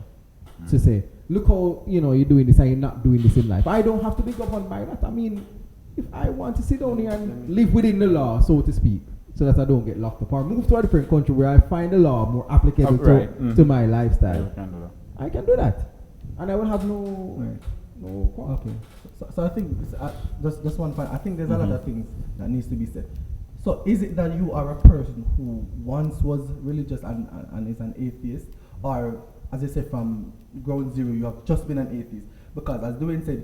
to say, look how you're doing this and you're not doing this in life. I don't have to be governed by that. I mean, if I want to sit down here and live within the law, so to speak, so that I don't get locked up or move to a different country where I find the law more applicable to my lifestyle, I can do that, and I will have no quarrel. Okay. So I think just one point. I think there's a lot of things that needs to be said. So is it that you are a person who once was religious and is an atheist, or as I said from ground zero you have just been an atheist? Because as Dwayne said,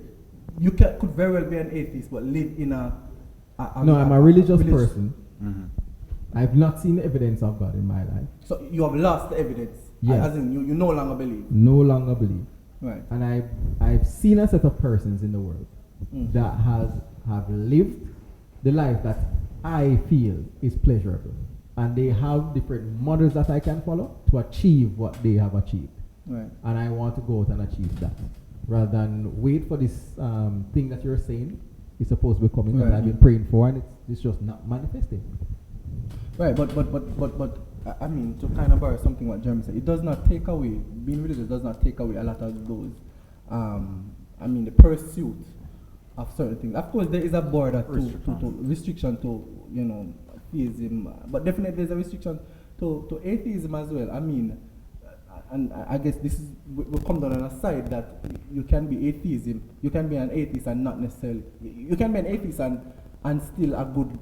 you could very well be an atheist but live in I'm a religious person. I've not seen the evidence of God in my life. So you have lost the evidence. Yes. As in you no longer believe. No longer believe. Right. And I've seen a set of persons in the world that have lived the life that I feel is pleasurable. And they have different models that I can follow to achieve what they have achieved. Right. And I want to go out and achieve that. Rather than wait for this thing that you're saying is supposed to be coming that I've been praying for and it's just not manifesting. Right, but I mean, to kind of borrow something what Jeremy said, it does not take away, being religious does not take away a lot of those, the pursuit of certain things. Of course, there is a border to restriction to, theism, but definitely there's a restriction to atheism as well. I mean, and I guess this is, will come down on a side that you can be you can be an atheist and not necessarily, you can be an atheist and still a good,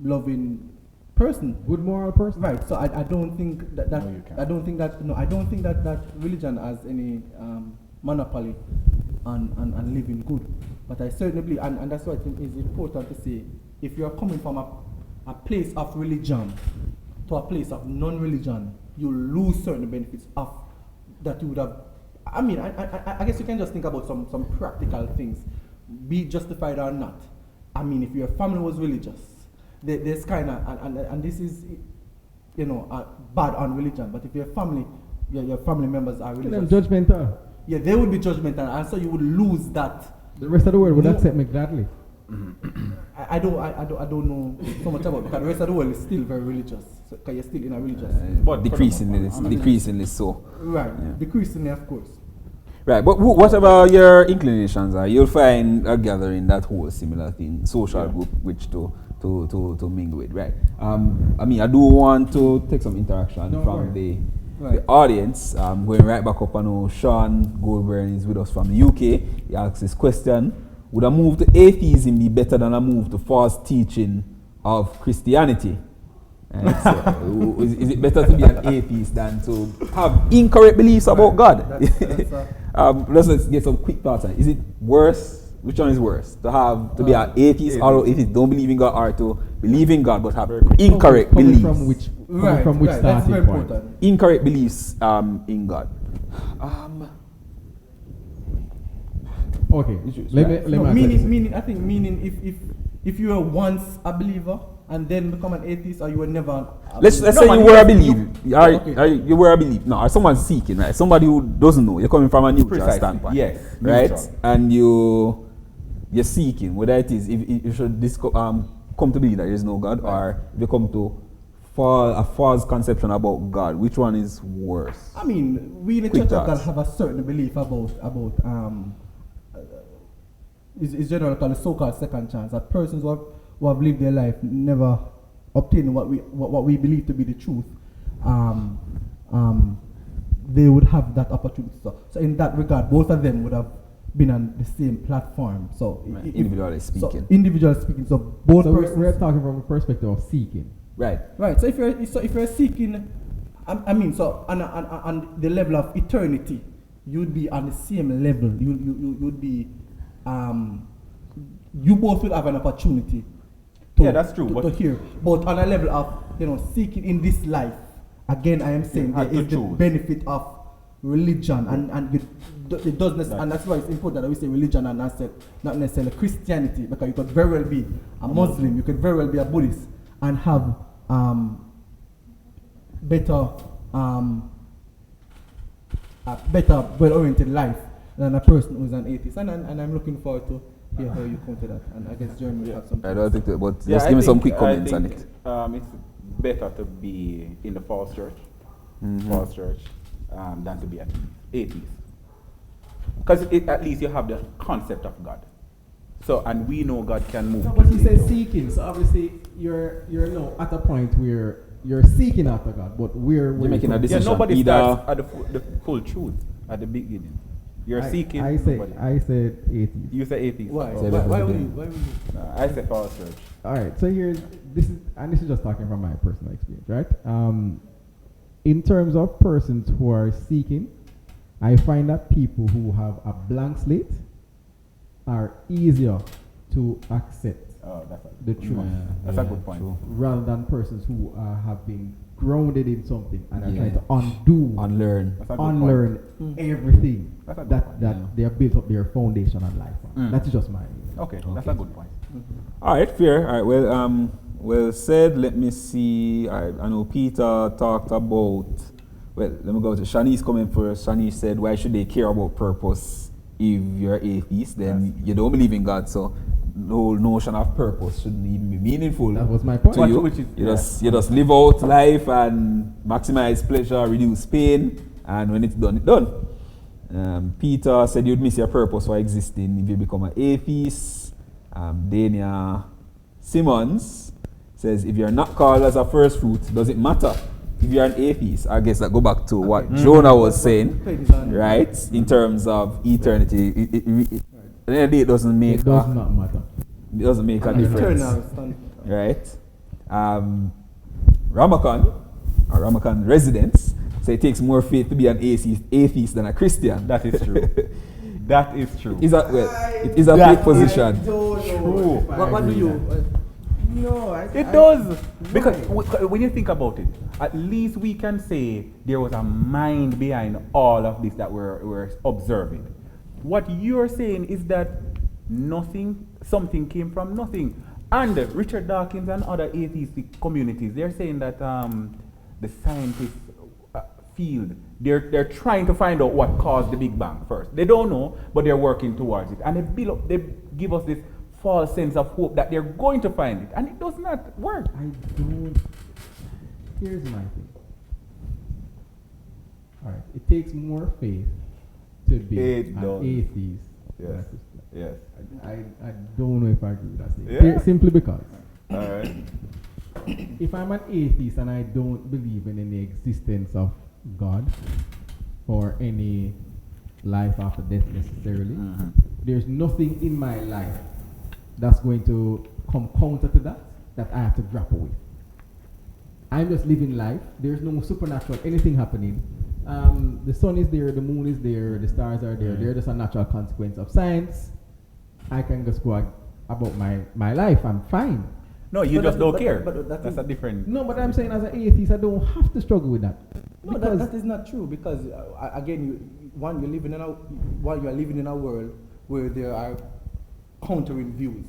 loving person, good moral person, right? So I don't think that I don't think that religion has any monopoly on living good. But I certainly believe, and that's why I think it's important to say, if you're coming from a place of religion to a place of non-religion, you lose certain benefits of that you would have. I mean, I guess you can just think about some practical things, be it justified or not. I mean, if your family was religious, there's kind of, and this is, bad on religion, but if your family members are religious, judgmental. Yeah, they would be judgmental, and so you would lose that. The rest of the world would accept me gladly. I don't know so much about it, because the rest of the world is still very religious. So, because you're still in a religious, but decreasingly so. Right, decreasingly, of course. Right, but whatever your inclinations are, you'll find a gathering that holds similar thing, social group, which to mingle with, right? I do want to take some interaction from the audience. Going right back up, I know Sean Goldburn is with us from the UK. He asks this question: would a move to atheism be better than a move to false teaching of Christianity? Right, so is it better to be an atheist than to have incorrect beliefs about God? Let's get some quick thoughts on it. Is it worse? Which one is worse? To be an atheist or atheist, don't believe in God, or to believe in God but have incorrect beliefs? From which starting point? Incorrect beliefs in God. Okay. Meaning if you were once a believer and then become an atheist, or you were never. Let's say you were a believer. You were a believer. No, or someone seeking, right? Somebody who doesn't know. You're coming from a neutral standpoint. Yes. Right? Neutral. And you're seeking, whether it is if you should come to believe that there is no God, or if you come to a false conception about God. Which one is worse? I mean, we in the Church of God have a certain belief about is generally called a so-called second chance. That persons who have lived their life never obtaining what we believe to be the truth, they would have that opportunity. So in that regard, both of them would have been on the same platform. So individually speaking. So both. So we're talking from a perspective of seeking. Right. So if you're seeking, on the level of eternity, you'd be on the same level. You'd be. You both will have an opportunity. That's true. To hear, but on a level of seeking in this life, again, I am saying there is the benefit of religion, and it does necessarily, and that's why it's important that we say religion and not necessarily Christianity, because you could very well be a Muslim, you could very well be a Buddhist, and have better well-oriented life than a person who's an atheist, and I'm looking forward to hear how you come to that, and I guess Jeremy will have some. I don't think that, but just give me some quick comments on it. It's better to be in the false church, than to be an atheist. Because at least you have the concept of God. So, and we know God can move. No, but he says seeking, so obviously you're now at a point where you're seeking after God, but you're making a decision. Yeah, nobody starts at the full truth at the beginning. You're seeking. I said atheist. You say atheist. Why? Oh. Why would you? I say false church. All right. So this is just talking from my personal experience, right? In terms of persons who are seeking, I find that people who have a blank slate are easier to accept the truth. That's a good point. Rather than persons who have been grounded in something and are trying to unlearn everything that they have built up their foundation and life on. That's just my opinion. Okay, that's a good point. All right, fair. All right, well said. Let me see. All right, I know Peter talked about. Well, let me go to Shanice coming first. Shanice said, "Why should they care about purpose if you're atheist? Then you don't believe in God, so the whole notion of purpose shouldn't even be meaningful." That was my point. To you just live out life and maximize pleasure, reduce pain, and when it's done, it's done. Peter said you'd miss your purpose for existing if you become an atheist. Dania Simmons says if you're not called as a first fruit, does it matter if you're an atheist? I guess that go back to what Jonah was saying, right? In terms of eternity, it doesn't make. It does not matter. It doesn't make a difference, right? Ramakan residents say it takes more faith to be an atheist than a Christian. That is true. That is true. It is a fake position. True. What do you? No, it does. Because when you think about it, at least we can say there was a mind behind all of this that we're observing. What you're saying is that something came from nothing. And Richard Dawkins and other atheistic communities, they're saying that the scientists field, they're trying to find out what caused the Big Bang first. They don't know, but they're working towards it. And they give us this false sense of hope that they're going to find it. And it does not work. Here's my thing. All right, it takes more faith to be an atheist. Yes. Yes. I don't know if I agree with that statement. Yeah. Simply because. All right. If I'm an atheist and I don't believe in any existence of God or any life after death necessarily, there's nothing in my life that's going to come counter to that I have to grapple with. I'm just living life. There's no supernatural anything happening. The sun is there, the moon is there, the stars are there. They're just a natural consequence of science. I can just go about my life. I'm fine. No, you just don't care. But that's a different. No, but I'm saying as an atheist, I don't have to struggle with that. No, that is not true, because again, you are living in a world where there are countering views,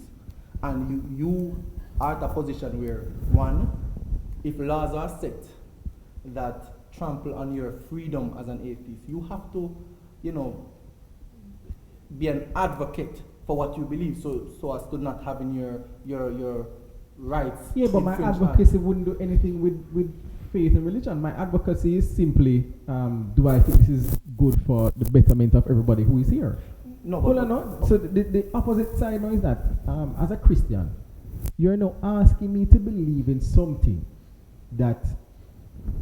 and you are at a position where, one, if laws are set that trample on your freedom as an atheist, you have to, be an advocate for what you believe, so as to not having your rights. Yeah, but my advocacy wouldn't do anything with faith and religion. My advocacy is simply, do I think this is good for the betterment of everybody who is here? No, but so the opposite side now is that, as a Christian, you're now asking me to believe in something that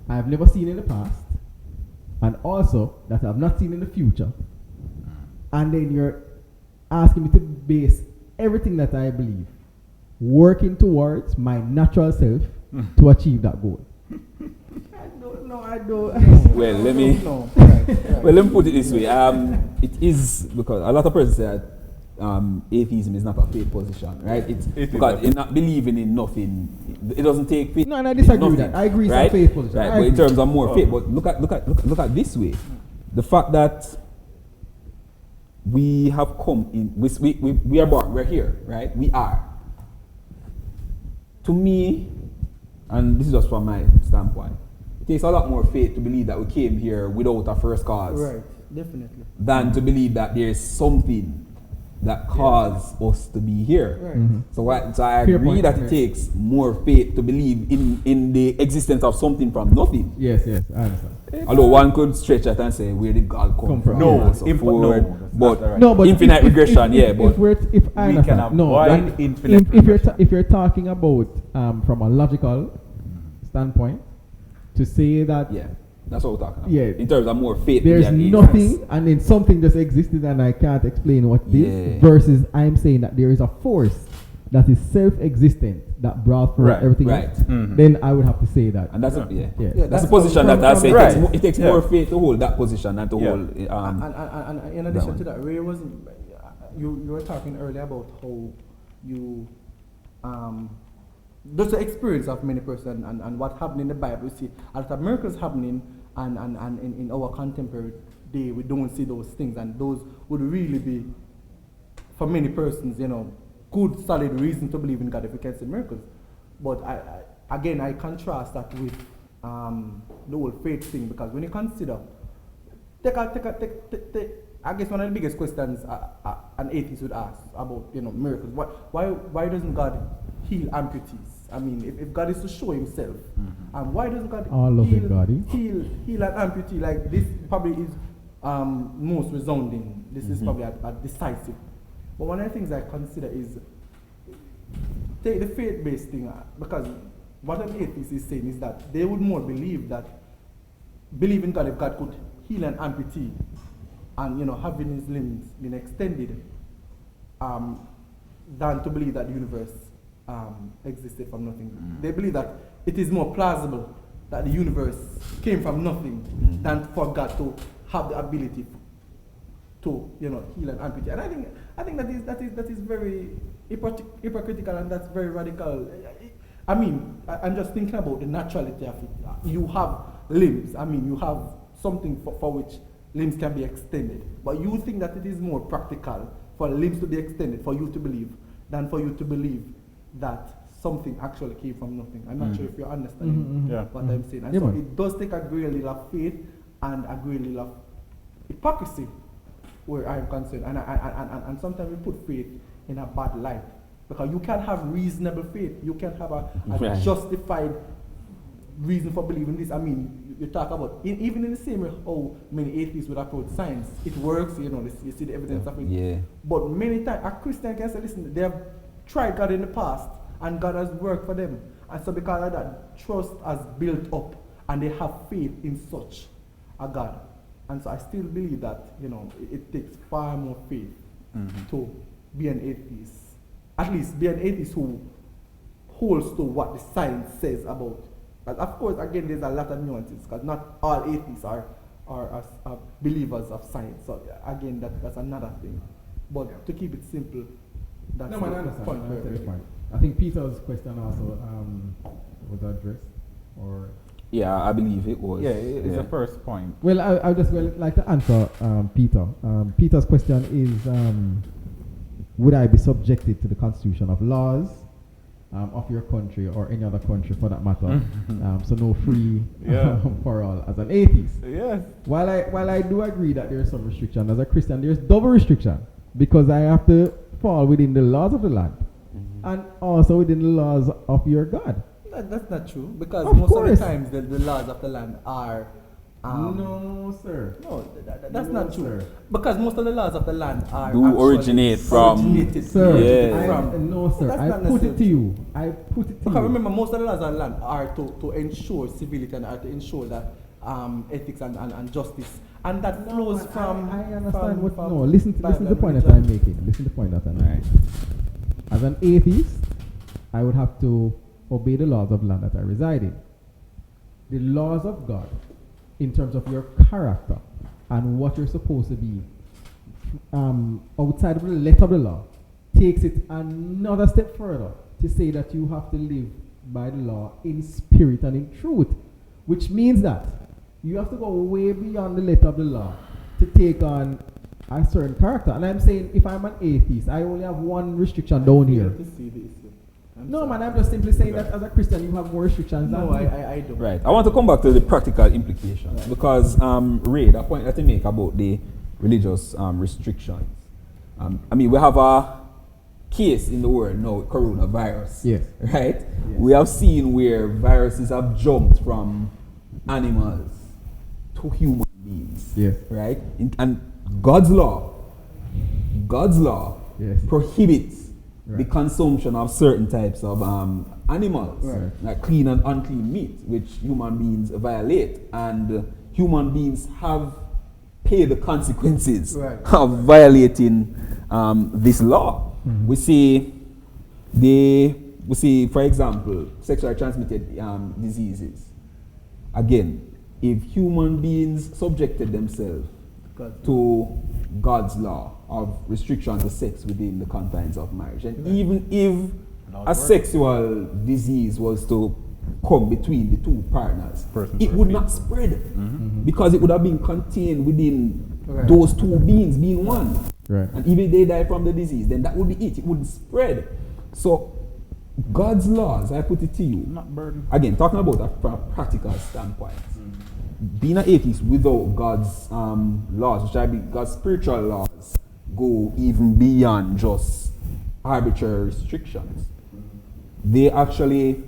I've never seen in the past, and also that I've not seen in the future, and then you're asking me to base everything that I believe working towards my natural self to achieve that goal. I don't. Well, let me put it this way. It is because a lot of persons say that atheism is not a faith position, right? It's because you're not believing in nothing. It doesn't take faith. No, and I disagree with that. I agree, right? it's a faith position. Right, I but in agree. terms of more faith, but look at this way. The fact that we have come in, we are born, we're here, right? We are. To me, and this is just from my standpoint, it takes a lot more faith to believe that we came here without a first cause. Right, definitely. Than to believe that there's something that caused us to be here. Right. So I Fair agree point, that yes. it takes more faith to believe in the existence of something from nothing. Yes, I understand. Although one could stretch that and say, where did God come from? No, and so forth. no, that's but not right. No, but infinite regression, if, but if I we understand. can avoid and infinite if you're talking about from a logical standpoint, to say that yeah, that's what we're talking about. Yeah. In terms of more faith. there's than nothing and then something just existed and I can't explain what this Yeah. versus I'm saying that there is a force that is self-existent that brought forth Right, everything right. else, Mhm. then I would have to say that. And that's Yeah. Yeah. that's a position that I say Right. it takes Yeah. more faith to hold that position than to Yeah. hold. And in that addition one. to that, Ray wasn't. You were talking earlier about how you just the experience of many persons and what happened in the Bible. We see a lot of miracles happening, and in our contemporary day we don't see those things, and those would really be for many persons, good solid reason to believe in God if we can see miracles. But I contrast that with the whole faith thing, because when you consider, I guess one of the biggest questions an atheist would ask about miracles. Why doesn't God heal amputees? I mean, if God is to show Himself, why doesn't God All-loving God, heal an amputee? Like this probably is most resounding. This is probably a decisive. But one of the things I consider is take the faith-based thing, because what an atheist is saying is that they would more believe in God if God could heal an amputee and having his limbs been extended, than to believe that the universe existed from nothing. They believe that it is more plausible that the universe came from nothing than for God to have the ability to heal an amputee. And I think that is very hypocritical, and that's very radical. I mean, I'm just thinking about the naturality of it. You have limbs. I mean, you have something for which limbs can be extended. But you think that it is more practical for limbs to be extended for you to believe than for you to believe that something actually came from nothing. I'm not sure if you're understanding what I'm saying. And so it does take a great deal of faith and a great deal of hypocrisy where I'm concerned. And sometimes we put faith in a bad light. Because you can have reasonable faith. You can have a justified reason for believing this. I mean, you talk about, even in the same way how many atheists would approach science. It works, you see the evidence of it. Yeah. But many times, a Christian can say, listen, they have tried God in the past, and God has worked for them. And so because of that, trust has built up, and they have faith in such a God. And so I still believe that, it takes far more faith to be an atheist. At least be an atheist who holds to what the science says about. But of course, again, there's a lot of nuances, because not all atheists are believers of science. So again, that's another thing. But to keep it simple, that's No, man, I the understand. point. I understand your point. I think Peter's question also was addressed, or Yeah, I believe it was. Yeah, it's the first point. well, I just like to answer Peter. Peter's question is, would I be subjected to the constitution of laws of your country or any other country for that matter? So no free for all as an atheist. Yes. While I do agree that there is some restriction, as a Christian there's double restriction, because I have to fall within the laws of the land and also within the laws of your God. That's not true, because Of most course. of the times the laws of the land are. No, sir. No, that's No, not true. sir. Because most of the laws of the land are Do actually originate from- originated Sir, Yeah. from. no, sir. That's I not put it necessarily to you. I put it to Because you. remember, most of the laws of the land are to ensure civility and are to ensure that ethics and justice, and that flows man, from. I understand from- what. from No, listen to the Bible point and that I'm religion. making. Listen to the point that I'm making. As an atheist, I would have to obey the laws of the land that I reside in. The laws of God, in terms of your character and what you're supposed to be outside of the letter of the law takes it another step further to say that you have to live by the law in spirit and in truth, which means that you have to go way beyond the letter of the law to take on a certain character. And I'm saying, if I'm an atheist, I only have one restriction down here. No, man, I'm just simply saying that as a Christian, you have more restrictions than me. I don't. Right. I want to come back to the practical implications because Ray, that point that you make about the religious restrictions. I mean, we have a case in the world now with coronavirus. Yes. Right? Yes. We have seen where viruses have jumped from animals to human beings. Yes. Right? And God's law Yes. prohibits the Right. consumption of certain types of animals, Right. like clean and unclean meat, which human beings violate, and human beings have paid the consequences Right. of violating this law. Mm-hmm. We see, for example, sexually transmitted diseases. Again, if human beings subjected themselves to God's law of restriction to sex within the confines of marriage, and even if a sexual disease was to come between the two partners, it would not spread because it would have been contained within those two beings being one. Right. And even if they die from the disease, then that would be it. It wouldn't spread. So God's laws, I put it to you, Not burden. again, talking about that from a practical standpoint, being an atheist without God's laws, which I mean God's spiritual laws, go even beyond just arbitrary restrictions. They actually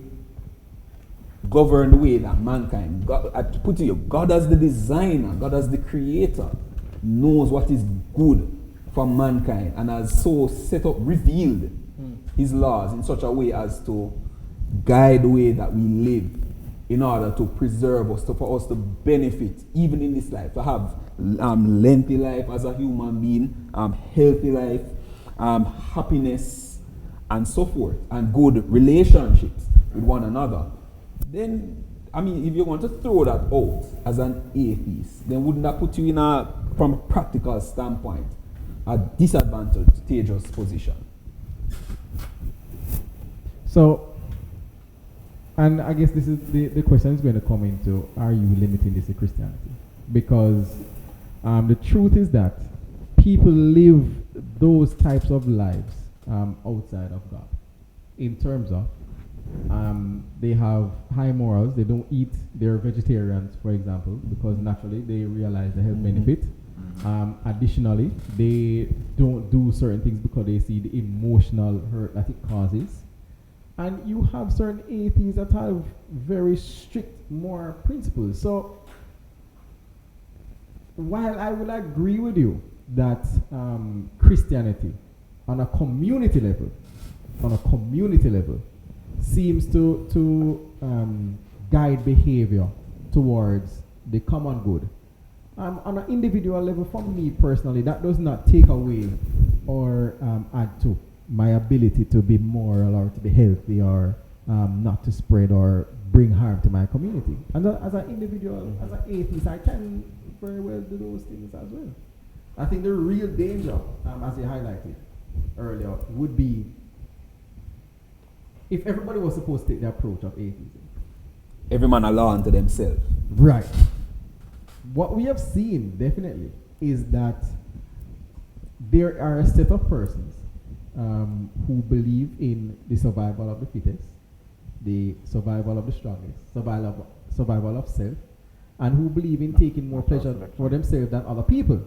govern the way that mankind, God, I put it to you, God as the designer, God as the creator, knows what is good for mankind and has so set up, revealed his laws in such a way as to guide the way that we live in order to preserve us, for us to benefit even in this life, to have lengthy life as a human being, healthy life, happiness, and so forth, and good relationships with one another. Then, I mean, if you want to throw that out as an atheist, then wouldn't that put you in a, from a practical standpoint, a disadvantageous position? So, and I guess this is the question is going to come into, are you limiting this to Christianity? Because the truth is that people live those types of lives outside of God. In terms of, they have high morals, they don't eat, they're vegetarians, for example, because naturally they realize the health benefit. Additionally, they don't do certain things because they see the emotional hurt that it causes. And you have certain atheists that have very strict moral principles. So, while I will agree with you that Christianity on a community level, seems to guide behavior towards the common good. On an individual level, for me personally, that does not take away or add to my ability to be moral or to be healthy or not to spread or bring harm to my community. And as an individual, as an atheist, I can very well do those things as well. I think the real danger, as you highlighted earlier, would be if everybody was supposed to take the approach of atheism. Every man a law unto themselves. Right. What we have seen, definitely, is that there are a set of persons who believe in the survival of the fittest, the survival of the strongest, survival of self, and who believe in taking more pleasure for themselves than other people.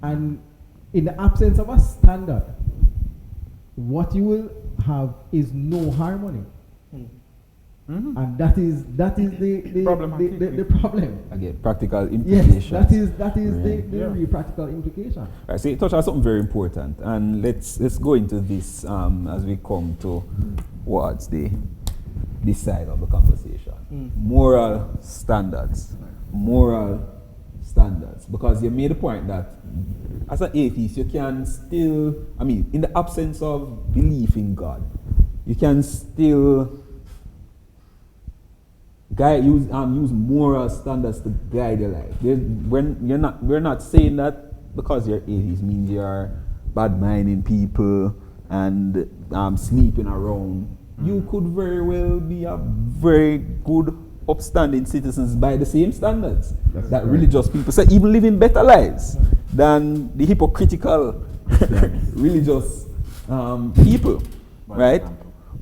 And in the absence of a standard, what you will have is no harmony. And that is the problem. Again, practical implications. Yes, that is the real practical implication. Right, so you touched on something very important, and let's go into this as we come towards this side of the conversation. Moral standards, because you made the point that as an atheist you can still, I mean, in the absence of belief in God, you can still use moral standards to guide your life. We're not saying that because you're atheist means you're bad-minding people and sleeping around. You could very well be a very good, upstanding citizens by the same standards that religious people say, even living better lives than the hypocritical religious people, right?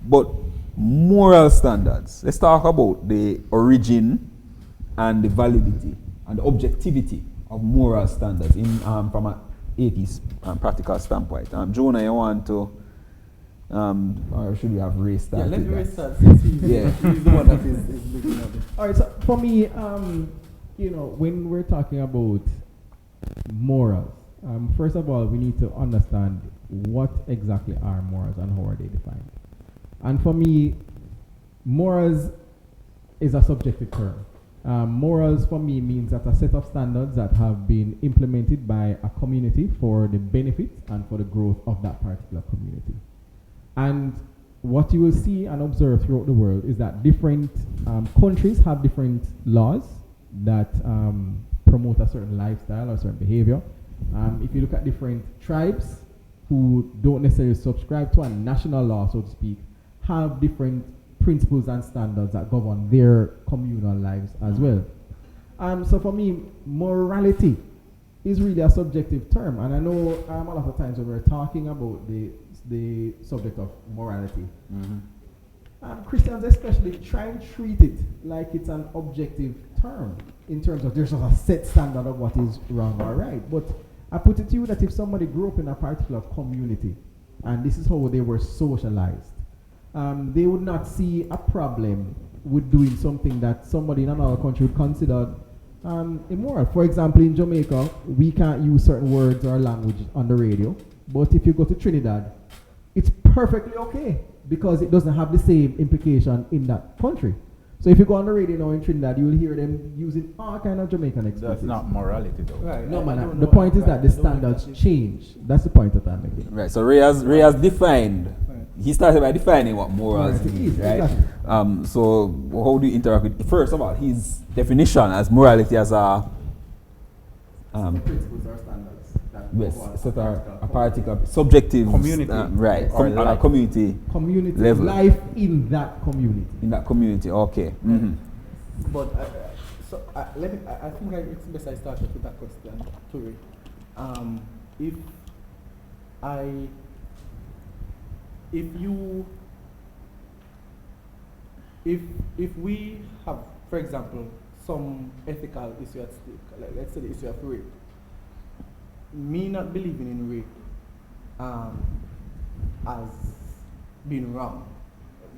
But moral standards. Let's talk about the origin and the validity and the objectivity of moral standards from an atheist practical standpoint. Jonah, you want to, or should we have Ray start? Yeah, let Ray start since he's the one that is looking at it. Alright, so for me, when we're talking about morals, first of all, we need to understand what exactly are morals and how are they defined. And for me, morals is a subjective term. Morals for me means that a set of standards that have been implemented by a community for the benefit and for the growth of that particular community. And what you will see and observe throughout the world is that different countries have different laws that promote a certain lifestyle or certain behavior. If you look at different tribes who don't necessarily subscribe to a national law, so to speak, have different principles and standards that govern their communal lives as well. So for me, morality is really a subjective term, and I know a lot of times when we're talking about the subject of morality, Christians especially try and treat it like it's an objective term in terms of there's a set standard of what is wrong or right. But I put it to you that if somebody grew up in a particular community and this is how they were socialized, they would not see a problem with doing something that somebody in another country would consider immoral. For example, in Jamaica, we can't use certain words or language on the radio, but if you go to Trinidad, it's perfectly okay because it doesn't have the same implication in that country. So if you go on the radio now in Trinidad, you will hear them using all kind of Jamaican expressions. That's not morality though. Right. No, man. The point is that the standards change. That's the point that I'm making. Right. So Ray has defined. He started by defining what morals is, right? Exactly. So how do you interact with? First of all, his definition as morality as a principles or standards. yes, set a particular subjective community, right? Or On a community level. Life in that community. In that community, okay. But I think it's best I start with that question, Turi. If we have, for example, some ethical issue at stake, like let's say the issue of rape, me not believing in rape as being wrong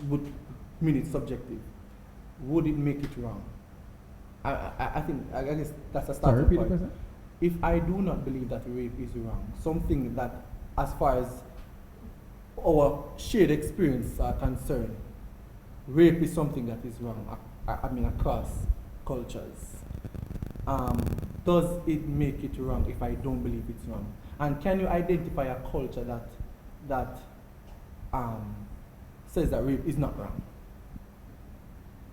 would mean it's subjective. Would it make it wrong? I guess that's a starting point. If I do not believe that rape is wrong, something that, as far as our shared experience are concerned, rape is something that is wrong. Across cultures. Does it make it wrong if I don't believe it's wrong? And can you identify a culture that says that rape is not wrong?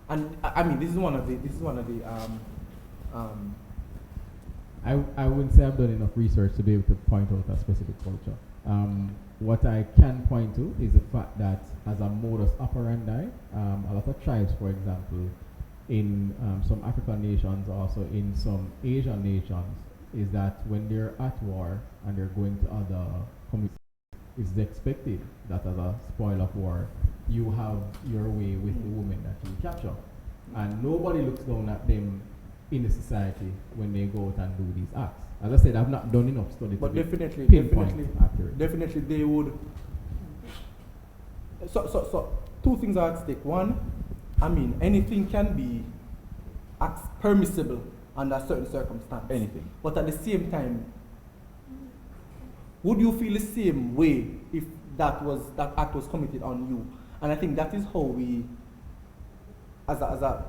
And this is one of the I wouldn't say I've done enough research to be able to point out a specific culture. What I can point to is the fact that as a modus operandi, a lot of tribes, for example, in some African nations, also in some Asian nations, is that when they're at war and they're going to other communities, it's expected that as a spoil of war, you have your way with the women that you capture. And nobody looks down at them in the society when they go out and do these acts. As I said, I've not done enough study but to definitely accurate. Definitely they would. So two things are at stake. One, anything can be permissible under certain circumstances. Anything. But at the same time, would you feel the same way if that act was committed on you? And I think that is how we, as a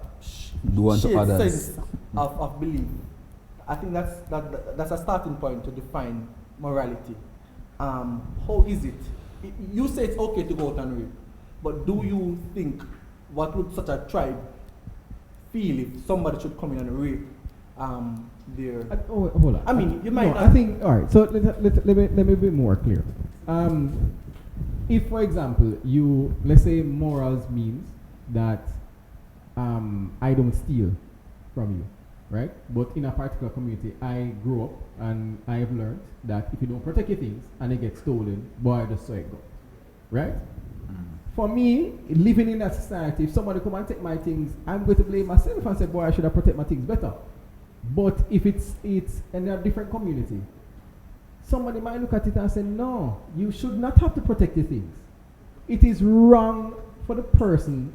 do unto shared others. sense of belief. I think that's a starting point to define morality. How is it? You say it's okay to go out and rape, but do you think, what would such a tribe feel if somebody should come in and rape their. Hold on. I mean, you might. No, I think. All right. So let me be more clear. If, for example, let's say morals means that I don't steal from you, right? But in a particular community, I grew up and I have learned that if you don't protect your things and they get stolen, boy, just so it go, right? For me, living in that society, if somebody come and take my things, I'm going to blame myself and say, boy, I should have protected my things better. But if it's in a different community, somebody might look at it and say, no, you should not have to protect your things. It is wrong for the person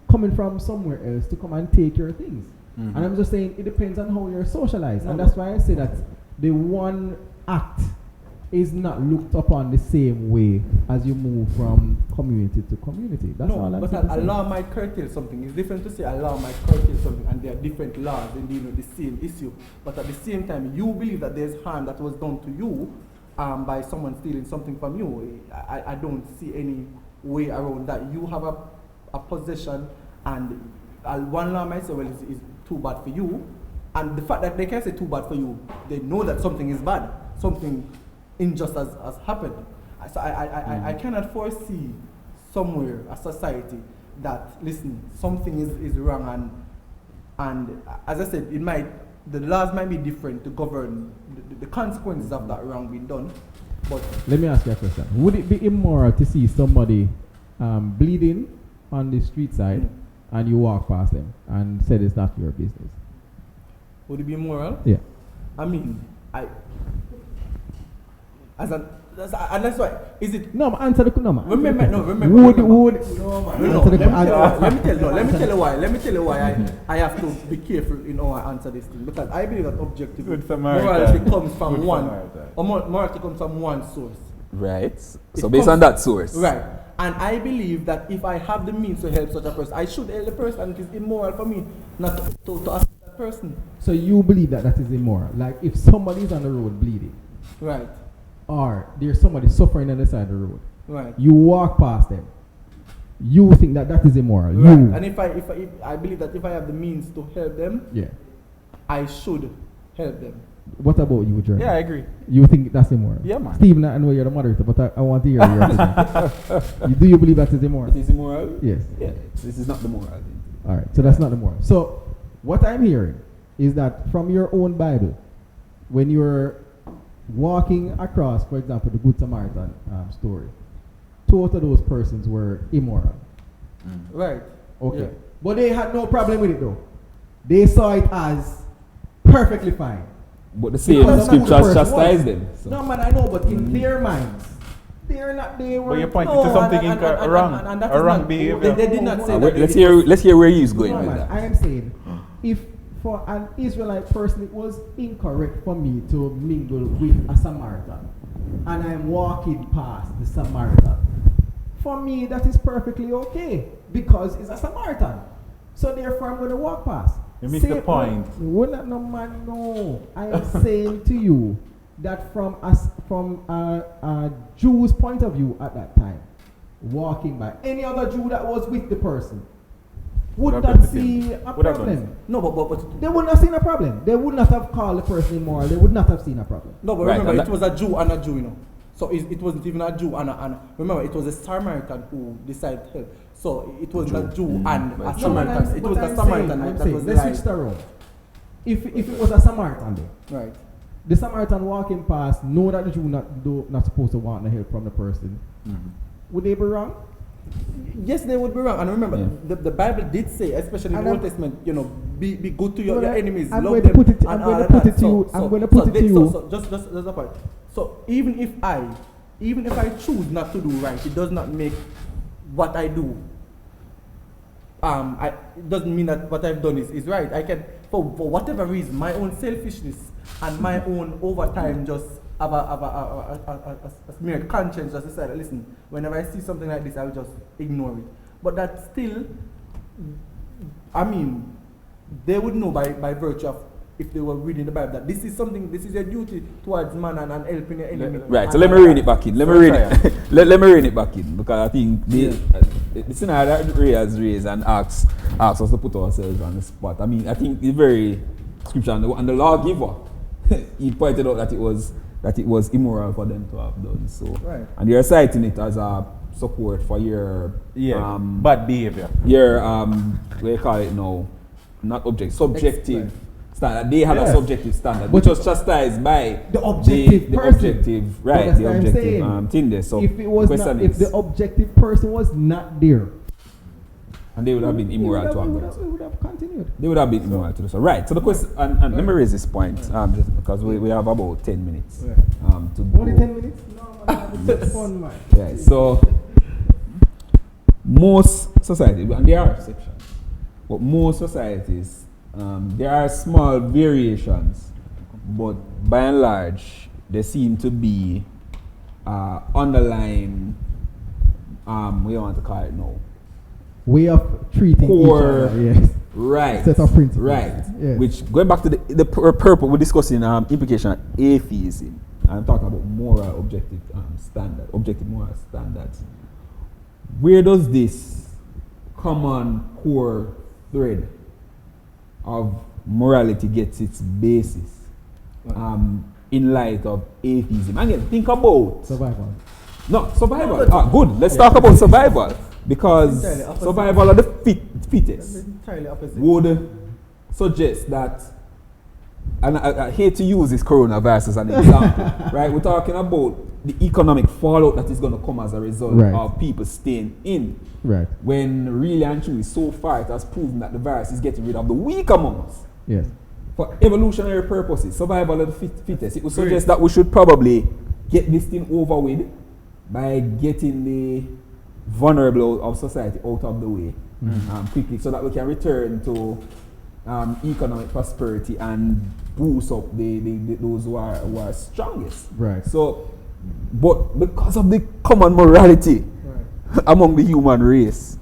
coming from somewhere else to come and take your things. And I'm just saying, it depends on how you're socialized. And that's why I say that the one act is not looked upon the same way as you move from community to community. That's all I'm saying. But a law might curtail something. It's different to say a law might curtail something, and there are different laws in dealing with the same issue. But at the same time, you believe that there's harm that was done to you by someone stealing something from you. I don't see any way around that. You have a possession, and one law might say, well, it's too bad for you. And the fact that they can say too bad for you, they know that something is bad, something injustice has happened. So I cannot foresee somewhere a society that, listen, something is wrong, and as I said, the laws might be different to govern the consequences of that wrong being done. But let me ask you a question: would it be immoral to see somebody bleeding on the street side and you walk past them and say it's not your business? Would it be immoral? Yeah. I mean, and that's why. Is it? No, answer the no, man. Remember. Let me tell you why I have to be careful in how I answer this thing, because I believe that objectively morality comes from morality comes from one source. Right. So based on that source. Right. And I believe that if I have the means to help such a person, I should help the person, and it is immoral for me not to assist that person. So you believe that is immoral? Like if somebody is on the road bleeding, right? Or there's somebody suffering on the side of the road, right? You walk past them. You think that is immoral? Right. And if I believe that if I have the means to help them, yeah, I should help them. What about you, Jerry? Yeah, I agree. You think that's immoral? Yeah, man. Stephen, I know you're the moderator, but I want to hear your opinion. Do you believe that is immoral? It is immoral? Yes. Yeah. This is not the moral thing. All right, so that's not the moral. So what I'm hearing is that from your own Bible, when you're walking across, for example, the Good Samaritan story, two of those persons were immoral. Right. Okay. Yeah. But they had no problem with it though. They saw it as perfectly fine. But the same scriptures chastise them. So. No man, I know, but in their minds, they were. But you're pointing to something wrong behavior. They did not say that. Let's hear where he's going with that. I am saying, if for an Israelite person it was incorrect for me to mingle with a Samaritan, and I'm walking past the Samaritan, for me that is perfectly okay because it's a Samaritan. So therefore I'm going to walk past. You missed the point. No. I am saying to you that from a Jew's point of view at that time, walking by any other Jew that was with the person would not see a problem. No, but they would not see a problem. They would not have called the person immoral. They would not have seen a problem. No, but remember, it was a Jew and a Jew, you know. So it wasn't even a Jew and a remember, it was a Samaritan who decided to help. So it was a Jew and a Samaritan. It was a Samaritan that was let's switch the role. If it was a Samaritan there, right? The Samaritan walking past know that the Jew not supposed to want the help from the person. Would they be wrong? Yes, they would be wrong. And remember, the Bible did say, especially in the Old Testament, you know, be good to your enemies. I'm love going to them. I'm going to put it to you. I'm going to put it to you. So just a point. So even if I choose not to do right, it does not make what I do. It doesn't mean that what I've done is right. I can, for whatever reason, my own selfishness and my own overtime just have a mere conscience just decide, listen, whenever I see something like this, I'll just ignore it. But that still, I mean, they would know by virtue of, if they were reading the Bible, that this is a duty towards man and helping your enemy. Right, so let me read it back in. Let me read it back in, because I think the scenario that Ray has raised and asks us to put ourselves on the spot. I mean, I think it's very scripture and the lawgiver, he pointed out that it was immoral for them to have done so. Right. And you're citing it as a support for your bad behavior. Your what do you call it now? Not subjective standard. They had a subjective standard, which was chastised by the objective the person. objective, right? That's The what I'm objective saying. thing there. So if it was the not, question if is, the objective person was not there, and they would have been immoral to have done we so. would have continued. They would have been immoral to do so. Right. So the question, and let me raise this point, just because we have about 10 minutes to go. Only 10 minutes? No, man, it's fun, man. Yeah. So most societies, and there are exceptions, but most societies, there are small variations, but by and large, there seem to be underlying, what do you want to call it now? Way of treating Core, each other, yes. right, Set of principles. right. Yes. Which, going back to the purpose, we're discussing implication of atheism. I'm talking about moral objective moral standards. Where does this common core thread of morality gets its basis in light of atheism? Again, think about Survival. no survival. Good. Let's talk about survival, because Entirely opposite. survival of the fittest Entirely opposite. would suggest that, and I hate to use this coronavirus as an example, right? We're talking about the economic fallout that is going to come as a result Right. of people staying in. Right. When really and truly, so far it has proven that the virus is getting rid of the weak among us. Yes. For evolutionary purposes, survival of the fittest, it would suggest that we should probably get this thing over with by getting the vulnerable of society out of the way quickly, so that we can return to economic prosperity and boost up those who are strongest. Right. So, but because of the common morality among the human race,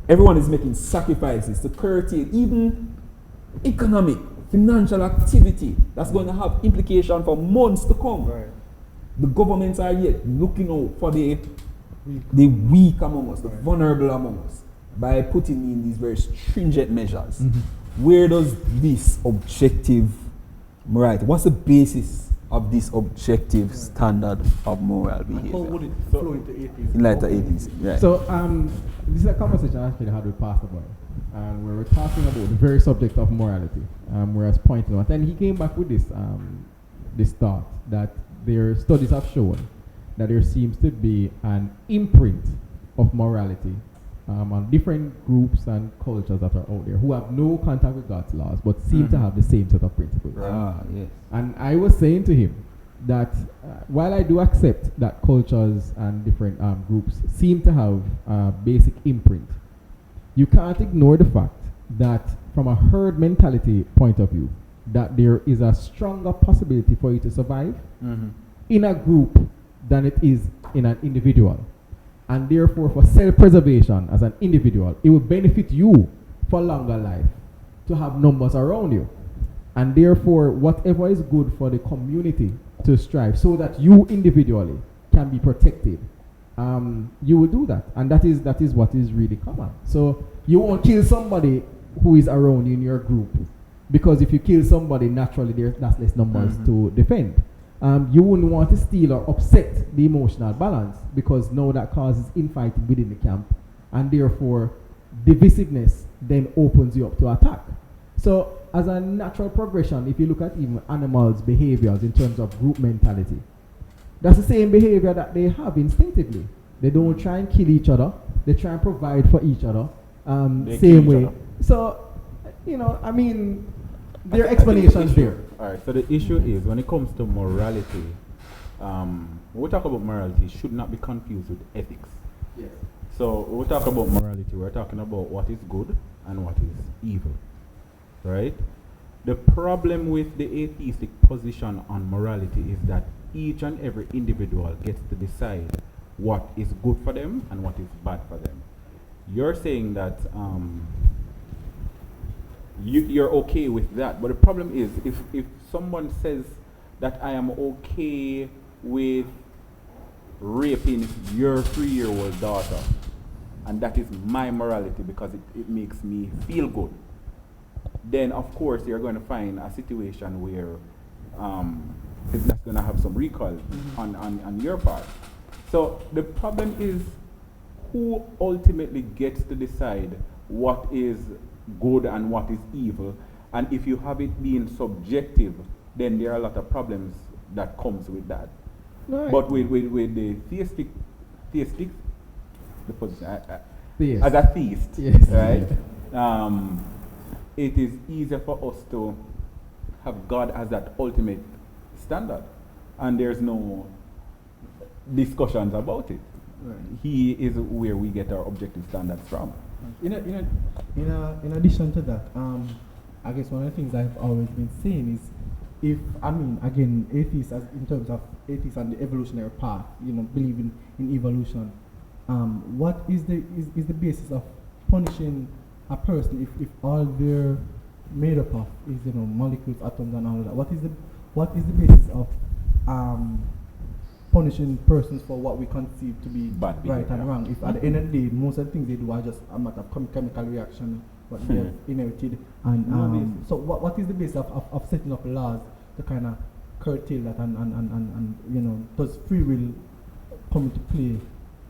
everyone is making sacrifices to curtail even economic, financial activity that's going to have implication for months to come. Right. The governments are yet looking out for the weak among us, the vulnerable among us, by putting in these very stringent measures. Where does this objective morality, what's the basis of this objective standard of moral behavior? How would it flow into atheism? In light of atheism, right? So this is a conversation I actually had with Pastor Boy, and we were talking about the very subject of morality. Whereas pointing out, and he came back with this thought that their studies have shown that there seems to be an imprint of morality on different groups and cultures that are out there who have no contact with God's laws, but seem to have the same set of principles. Yes. And I was saying to him that while I do accept that cultures and different groups seem to have a basic imprint, you can't ignore the fact that from a herd mentality point of view, that there is a stronger possibility for you to survive in a group than it is in an individual. And therefore, for self-preservation as an individual, it will benefit you for longer life to have numbers around you. And therefore, whatever is good for the community to strive so that you individually can be protected, you will do that. And that is what is really common. So you won't kill somebody who is around you in your group, because if you kill somebody, naturally that's less numbers to defend. You wouldn't want to steal or upset the emotional balance, because now that causes infighting within the camp, and therefore divisiveness then opens you up to attack. So as a natural progression, if you look at even animals' behaviors in terms of group mentality, that's the same behavior that they have instinctively. They don't try and kill each other, they try and provide for each other, same way. So, I mean, there are explanations there. Alright, so the issue is, when it comes to morality, when we talk about morality, it should not be confused with ethics. Yes. So when we talk about morality, we're talking about what is good and what is evil, right? The problem with the atheistic position on morality is that each and every individual gets to decide what is good for them and what is bad for them. You're saying that you're okay with that, but the problem is, if someone says that I am okay with raping your 3-year-old daughter, and that is my morality because it makes me feel good, then of course you're going to find a situation where it's just going to have some recoil on your part. So the problem is, who ultimately gets to decide what is good and what is evil? And if you have it being subjective, then there are a lot of problems that comes with that. Right. But with the theistic, the position, Theist. as a theist, Yes. right? It is easier for us to have God as that ultimate standard, and there's no discussions about it. Right. He is where we get our objective standards from. In addition to that, I guess one of the things I've always been saying is, if again, atheists, as in terms of atheists and the evolutionary path, believing in evolution, what is the basis of punishing a person if all they're made up of is molecules, atoms, and all of that? What is the basis of punishing persons for what we conceive to be Bad right behavior. and wrong? If at the end of the day, most of the things they do are just a matter of chemical reaction, what they have inherited, and No basis. so what is the basis of setting up laws to kind of curtail that, and does free will come into play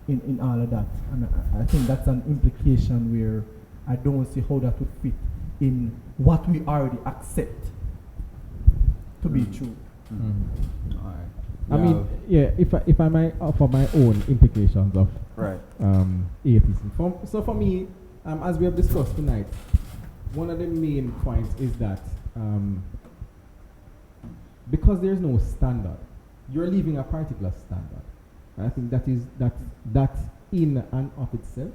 in all of that? And I think that's an implication where I don't see how that would fit in what we already accept to be true. All right. I mean, yeah, if I might offer my own implications of Right. atheism. So for me, as we have discussed tonight, one of the main points is that because there's no standard, you're leaving a particular standard. And I think that in and of itself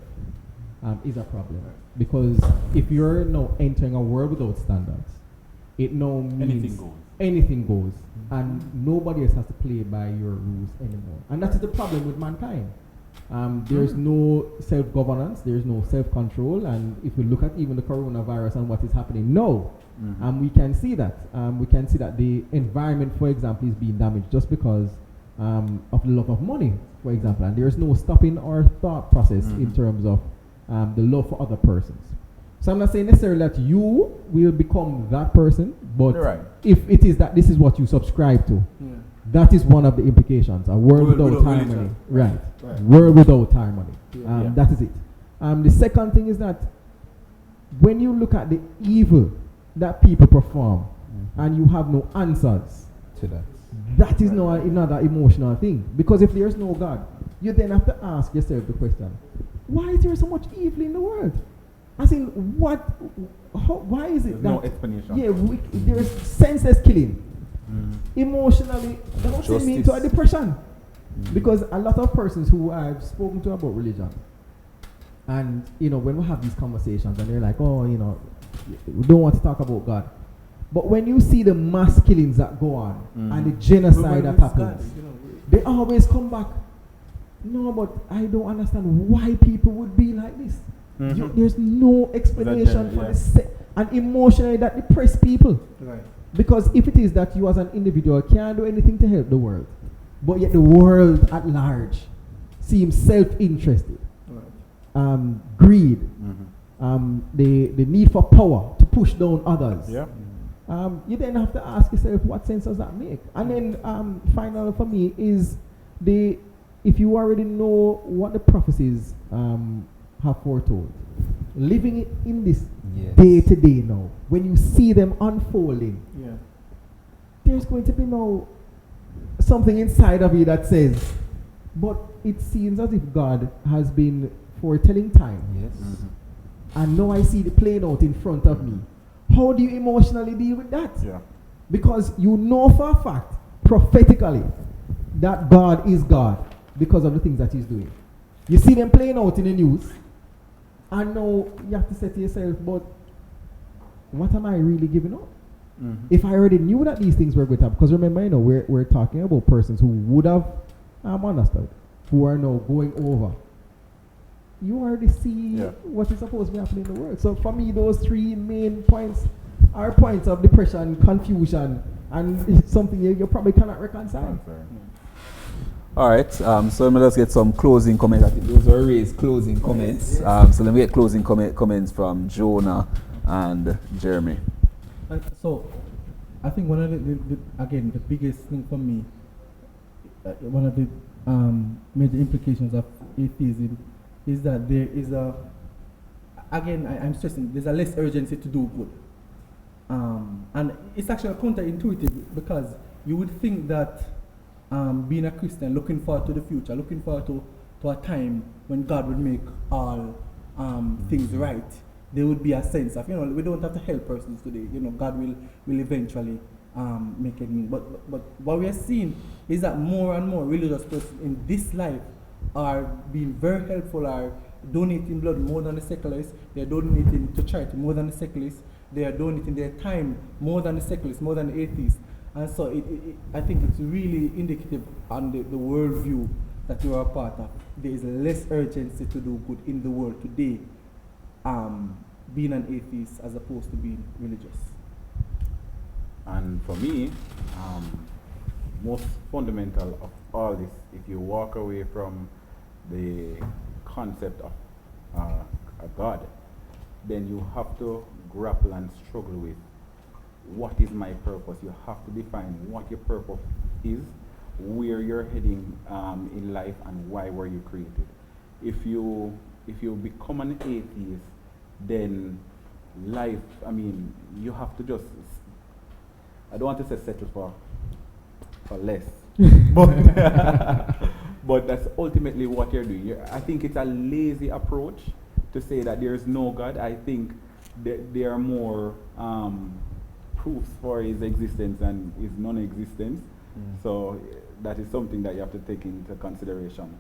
is a problem. Because if you're now entering a world without standards, it now means anything goes, and nobody else has to play by your rules anymore. And that is the problem with mankind. There's no self-governance, there's no self-control, and if we look at even the coronavirus and what is happening now, we can see that. We can see that the environment, for example, is being damaged just because of the love of money, for example, and there's no stopping our thought process in terms of the love for other persons. So I'm not saying necessarily that you will become that person, but if it is that this is what you subscribe to, that is one of the implications. A world without harmony. Right. World without harmony. That is it. The second thing is that when you look at the evil that people perform and you have no answers to that, that is not another emotional thing. Because if there's no God, you then have to ask yourself the question, why is there so much evil in the world? As in, why is it There's that... no explanation. Yeah, there's senseless killing. Emotionally, that doesn't mean to a depression. Because a lot of persons who I've spoken to about religion, and when we have these conversations and they're like, we don't want to talk about God. But when you see the mass killings that go on and the genocide that happens, they always come back, no, but I don't understand why people would be like this. There's no explanation for this, and emotionally that depress people. Right. Because if it is that you as an individual can't do anything to help the world, but yet the world at large seems self-interested, greed, the need for power to push down others, you then have to ask yourself, what sense does that make? And then finally for me is if you already know what the prophecies have foretold, living it in this day to day now, when you see them unfolding, there's going to be now something inside of you that says, but it seems as if God has been foretelling time. And now I see it playing out in front of me. How do you emotionally deal with that? Because you know for a fact, prophetically, that God is God because of the things that he's doing. You see them playing out in the news, and now you have to say to yourself, but what am I really giving up? If I already knew that these things were going to happen, because remember, we're talking about persons who would have understood, who are now going over. You already see what is supposed to be happening in the world. So for me, those three main points are points of depression, confusion, and it's something you probably cannot reconcile. All right, so let me just get some closing comments. I think those were raised closing comments. So let me get closing comments from Jonah and Jeremy. So, I think one of the biggest thing for me, one of the major implications of atheism is that there is I'm stressing, there's a less urgency to do good. And it's actually counterintuitive because you would think that being a Christian, looking forward to the future, looking forward to a time when God would make all things right, there would be a sense of, we don't have to help persons today. God will eventually make it mean. But what we are seeing is that more and more religious persons in this life are being very helpful, are donating blood more than the secularists, they are donating to charity more than the secularists, they are donating their time more than the secularists, more than the atheists. And so I think it's really indicative on the worldview that you are a part of. There is less urgency to do good in the world today, being an atheist as opposed to being religious. And for me, most fundamental of all this, if you walk away from the concept of a God, then you have to grapple and struggle with what is my purpose. You have to define what your purpose is, where you're heading in life, and why were you created. If you become an atheist, then life, you have to just, I don't want to say settle for less, but that's ultimately what you're doing. I think it's a lazy approach to say that there's no God. I think there are more proofs for his existence and his non-existence. So that is something that you have to take into consideration.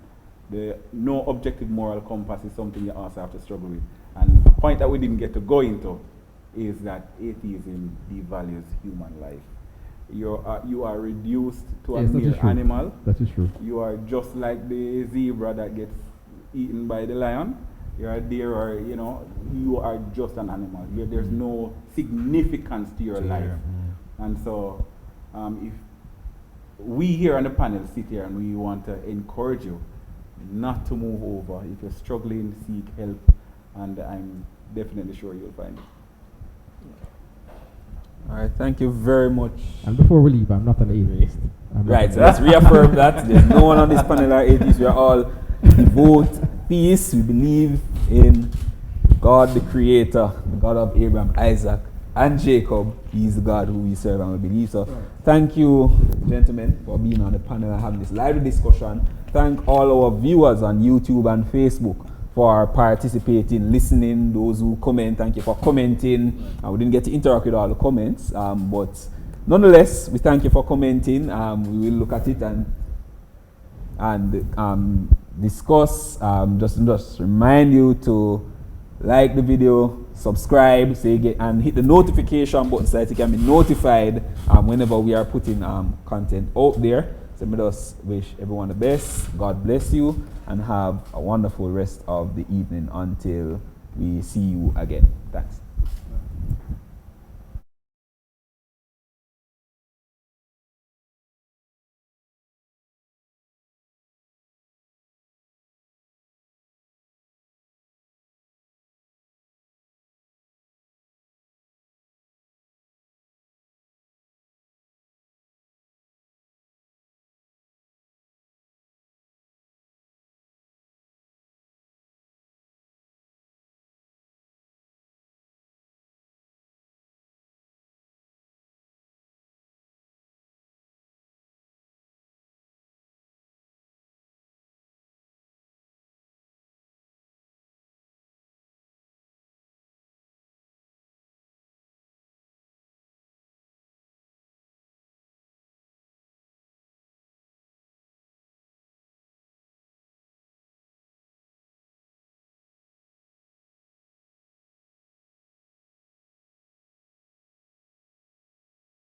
The no objective moral compass is something you also have to struggle with. And a point that we didn't get to go into is that atheism devalues human life. You are reduced to a mere animal. That is true. You are just like the zebra that gets eaten by the lion. You are there, or you are just an animal. There's no significance to your life. And so, if we here on the panel sit here and we want to encourage you not to move over. If you're struggling, seek help, and I'm definitely sure you'll find it. All right, thank you very much. And before we leave, I'm not an atheist. Right, so let's reaffirm that. There's no one on this panel are atheists. We are all both theists. We believe in God, the Creator, the God of Abraham, Isaac, and Jacob. He's the God who we serve and we believe. So thank you, gentlemen, for being on the panel and having this lively discussion. Thank all our viewers on YouTube and Facebook for participating, listening, those who comment. Thank you for commenting. We didn't get to interact with all the comments, but nonetheless, we thank you for commenting. We will look at it and discuss. Just remind you to like the video, subscribe, and hit the notification button so that you can be notified whenever we are putting content out there. So let me just wish everyone the best. God bless you and have a wonderful rest of the evening until we see you again. Thanks.